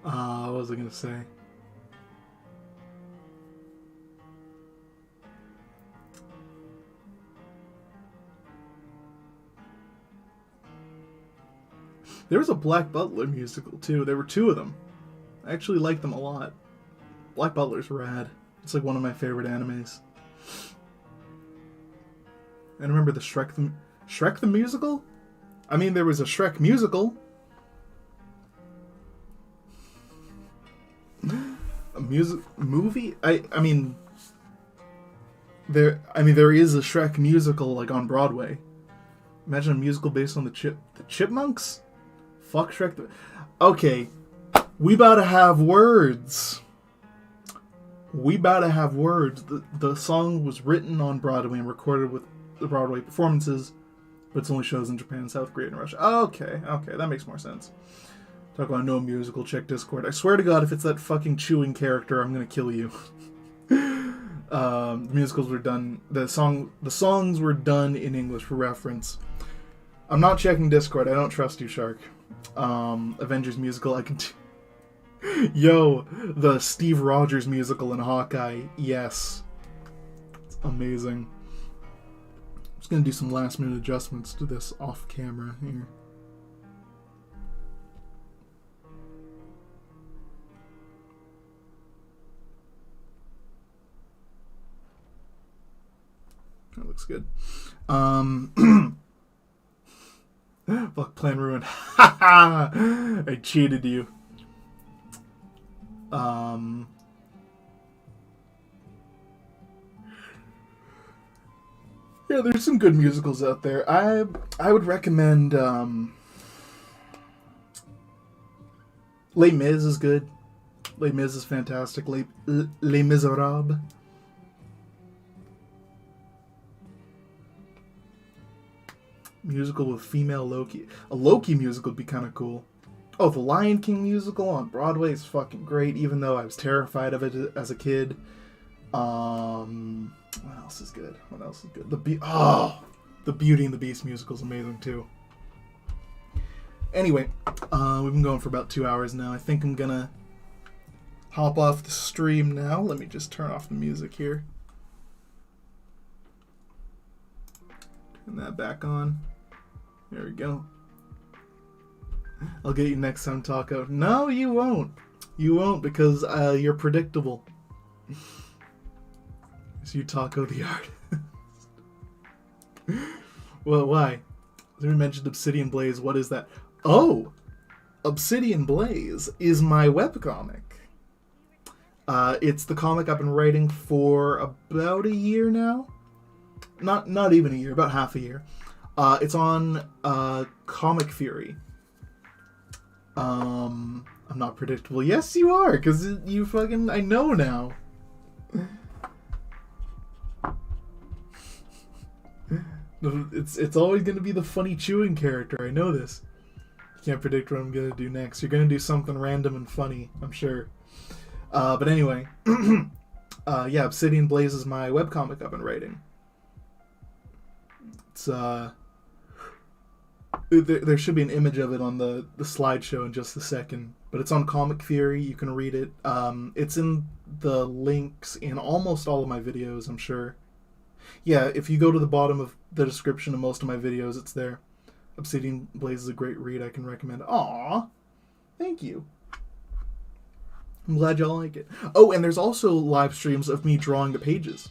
What was I gonna say? There was a Black Butler musical too. There were two of them. I actually liked them a lot. Black Butler's rad. It's like one of my favorite animes. And remember the Shrek the musical? I mean, there was a Shrek musical. A movie? I mean there is a Shrek musical like on Broadway. Imagine a musical based on the Chipmunks? Fuck Shrek. Okay, we about to have words. The song was written on Broadway and recorded with the Broadway performances, but it's only shows in Japan, South Korea, and Russia. Okay, that makes more sense. Talk about no musical, check Discord. I swear to God, if it's that fucking chewing character, I'm gonna kill you. The musicals were done. The songs were done in English for reference. I'm not checking Discord. I don't trust you, Shark. Avengers musical. I can. Yo, the Steve Rogers musical in Hawkeye. Yes, it's amazing. I'm just gonna do some last minute adjustments to this off camera here. That looks good. Fuck, plan ruined. I cheated you. Yeah, there's some good musicals out there. I would recommend Les Mis is good. Les Mis is fantastic. Les Miserables. Musical with female Loki. A Loki musical would be kind of cool. Oh, the Lion King musical on Broadway is fucking great, even though I was terrified of it as a kid. What else is good? The Beauty and the Beast musical is amazing too. Anyway, we've been going for about 2 hours now. I think I'm gonna hop off the stream now. Let me just turn off the music here. Turn that back on. There we go. I'll get you next time, Taco. No, you won't. You won't because you're predictable. It's you, Taco the Artist. Well, why? We mentioned Obsidian Blaze. What is that? Oh! Obsidian Blaze is my webcomic. It's the comic I've been writing for about a year now. Not even a year, about half a year. It's on Comic Fury. I'm not predictable. Yes, you are, because you fucking... I know now. It's always going to be the funny chewing character. I know this. You can't predict what I'm going to do next. You're going to do something random and funny, I'm sure. But anyway. Yeah, Obsidian Blaze is my webcomic I've been writing. It's, there should be an image of it on the slideshow in just a second. But it's on Comic Fury. You can read it. It's in the links in almost all of my videos, I'm sure. Yeah, if you go to the bottom of the description of most of my videos, it's there. Obsidian Blaze is a great read I can recommend. Aww. Thank you. I'm glad y'all like it. Oh, and there's also live streams of me drawing the pages.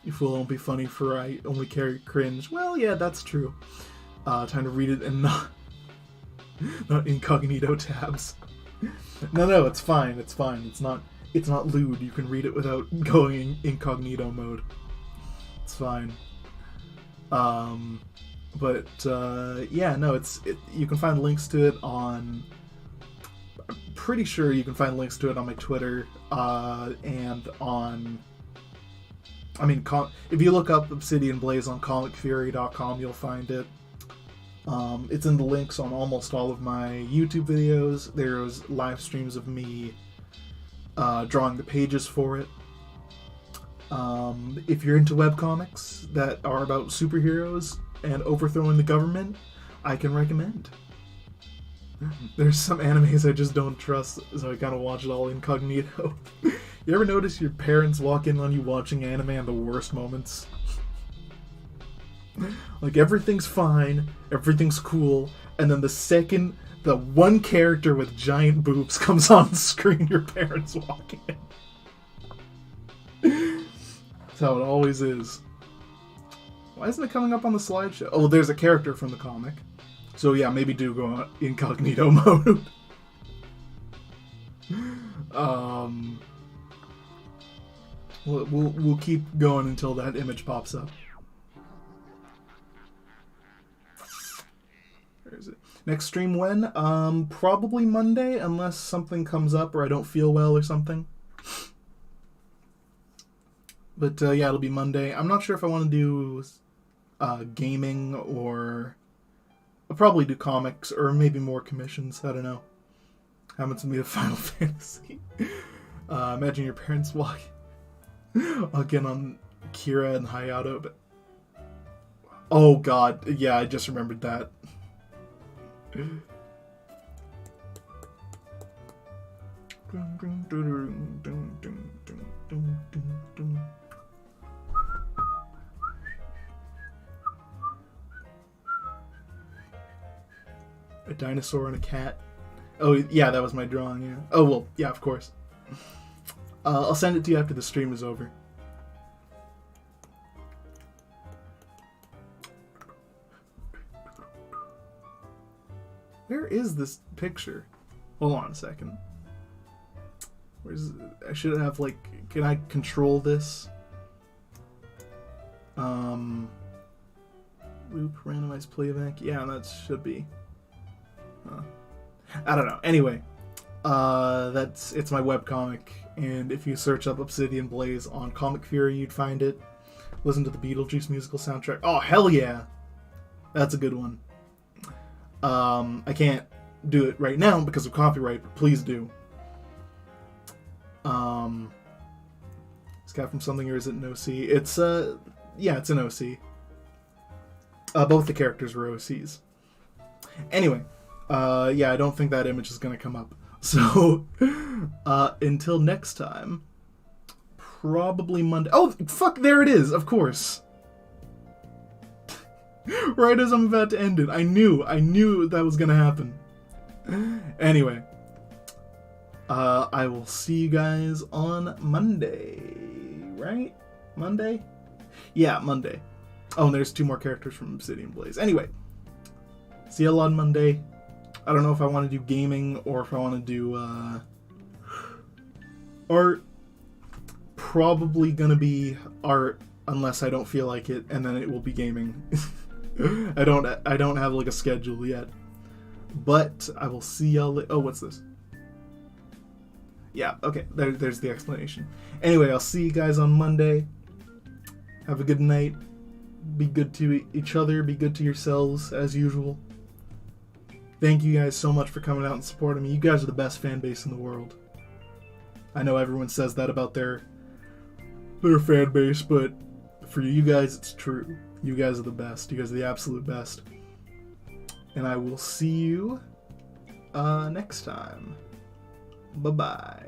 You fool, won't be funny for I only carry cringe. Well, yeah, that's true. Time to read it and not incognito tabs. No, it's fine. It's fine. It's not lewd. You can read it without going in incognito mode. It's fine. But yeah, no, you can find links to it on... I'm pretty sure you can find links to it on my Twitter, and on... I mean, if you look up Obsidian Blaze on comicfury.com, you'll find it. It's in the links on almost all of my YouTube videos. There's live streams of me drawing the pages for it. If you're into webcomics that are about superheroes and overthrowing the government, I can recommend. There's some animes I just don't trust, so I kind of watch it all incognito. You ever notice your parents walk in on you watching anime at the worst moments? Like, everything's fine, everything's cool, and then the second the one character with giant boobs comes on screen, your parents walk in. That's how it always is. Why isn't it coming up on the slideshow? Oh, there's a character from the comic. So yeah, maybe do go incognito mode. We'll keep going until that image pops up. Where is it? Next stream when? Probably Monday, unless something comes up or I don't feel well or something. But yeah, it'll be Monday. I'm not sure if I want to do gaming or... I'll probably do comics or maybe more commissions. I don't know. Happens to be a Final Fantasy. Imagine your parents walking again on Kira and Hayato. But... Oh god, yeah, I just remembered that. A dinosaur and a cat. Oh, yeah, that was my drawing, yeah. Oh, well, yeah, of course. I'll send it to you after the stream is over. Where is this picture? Hold on a second. Where's it? I should have, like... Can I control this? Loop, randomized playback. Yeah, that should be... I don't know. Anyway, it's my webcomic, and if you search up Obsidian Blaze on Comic Fury, you'd find it. Listen to the Beetlejuice musical soundtrack. Oh, hell yeah! That's a good one. I can't do it right now because of copyright, but please do. This guy from something, or is it an OC? It's, yeah, it's an OC. Both the characters were OCs. Anyway. Yeah, I don't think that image is going to come up. So, until next time, probably Monday. Oh, fuck, there it is, of course. Right as I'm about to end it. I knew that was going to happen. Anyway, I will see you guys on Monday, right? Monday? Yeah, Monday. Oh, and there's 2 more characters from Obsidian Blaze. Anyway, see you all on Monday. I don't know if I want to do gaming or if I want to do art. Probably gonna be art unless I don't feel like it, and then it will be gaming. I don't have like a schedule yet. But I will see y'all. Oh, what's this? Yeah, okay. There's the explanation. Anyway, I'll see you guys on Monday. Have a good night. Be good to each other. Be good to yourselves, as usual. Thank you guys so much for coming out and supporting me. You guys are the best fan base in the world. I know everyone says that about their fan base, but for you guys, it's true. You guys are the best. You guys are the absolute best. And I will see you next time. Bye-bye.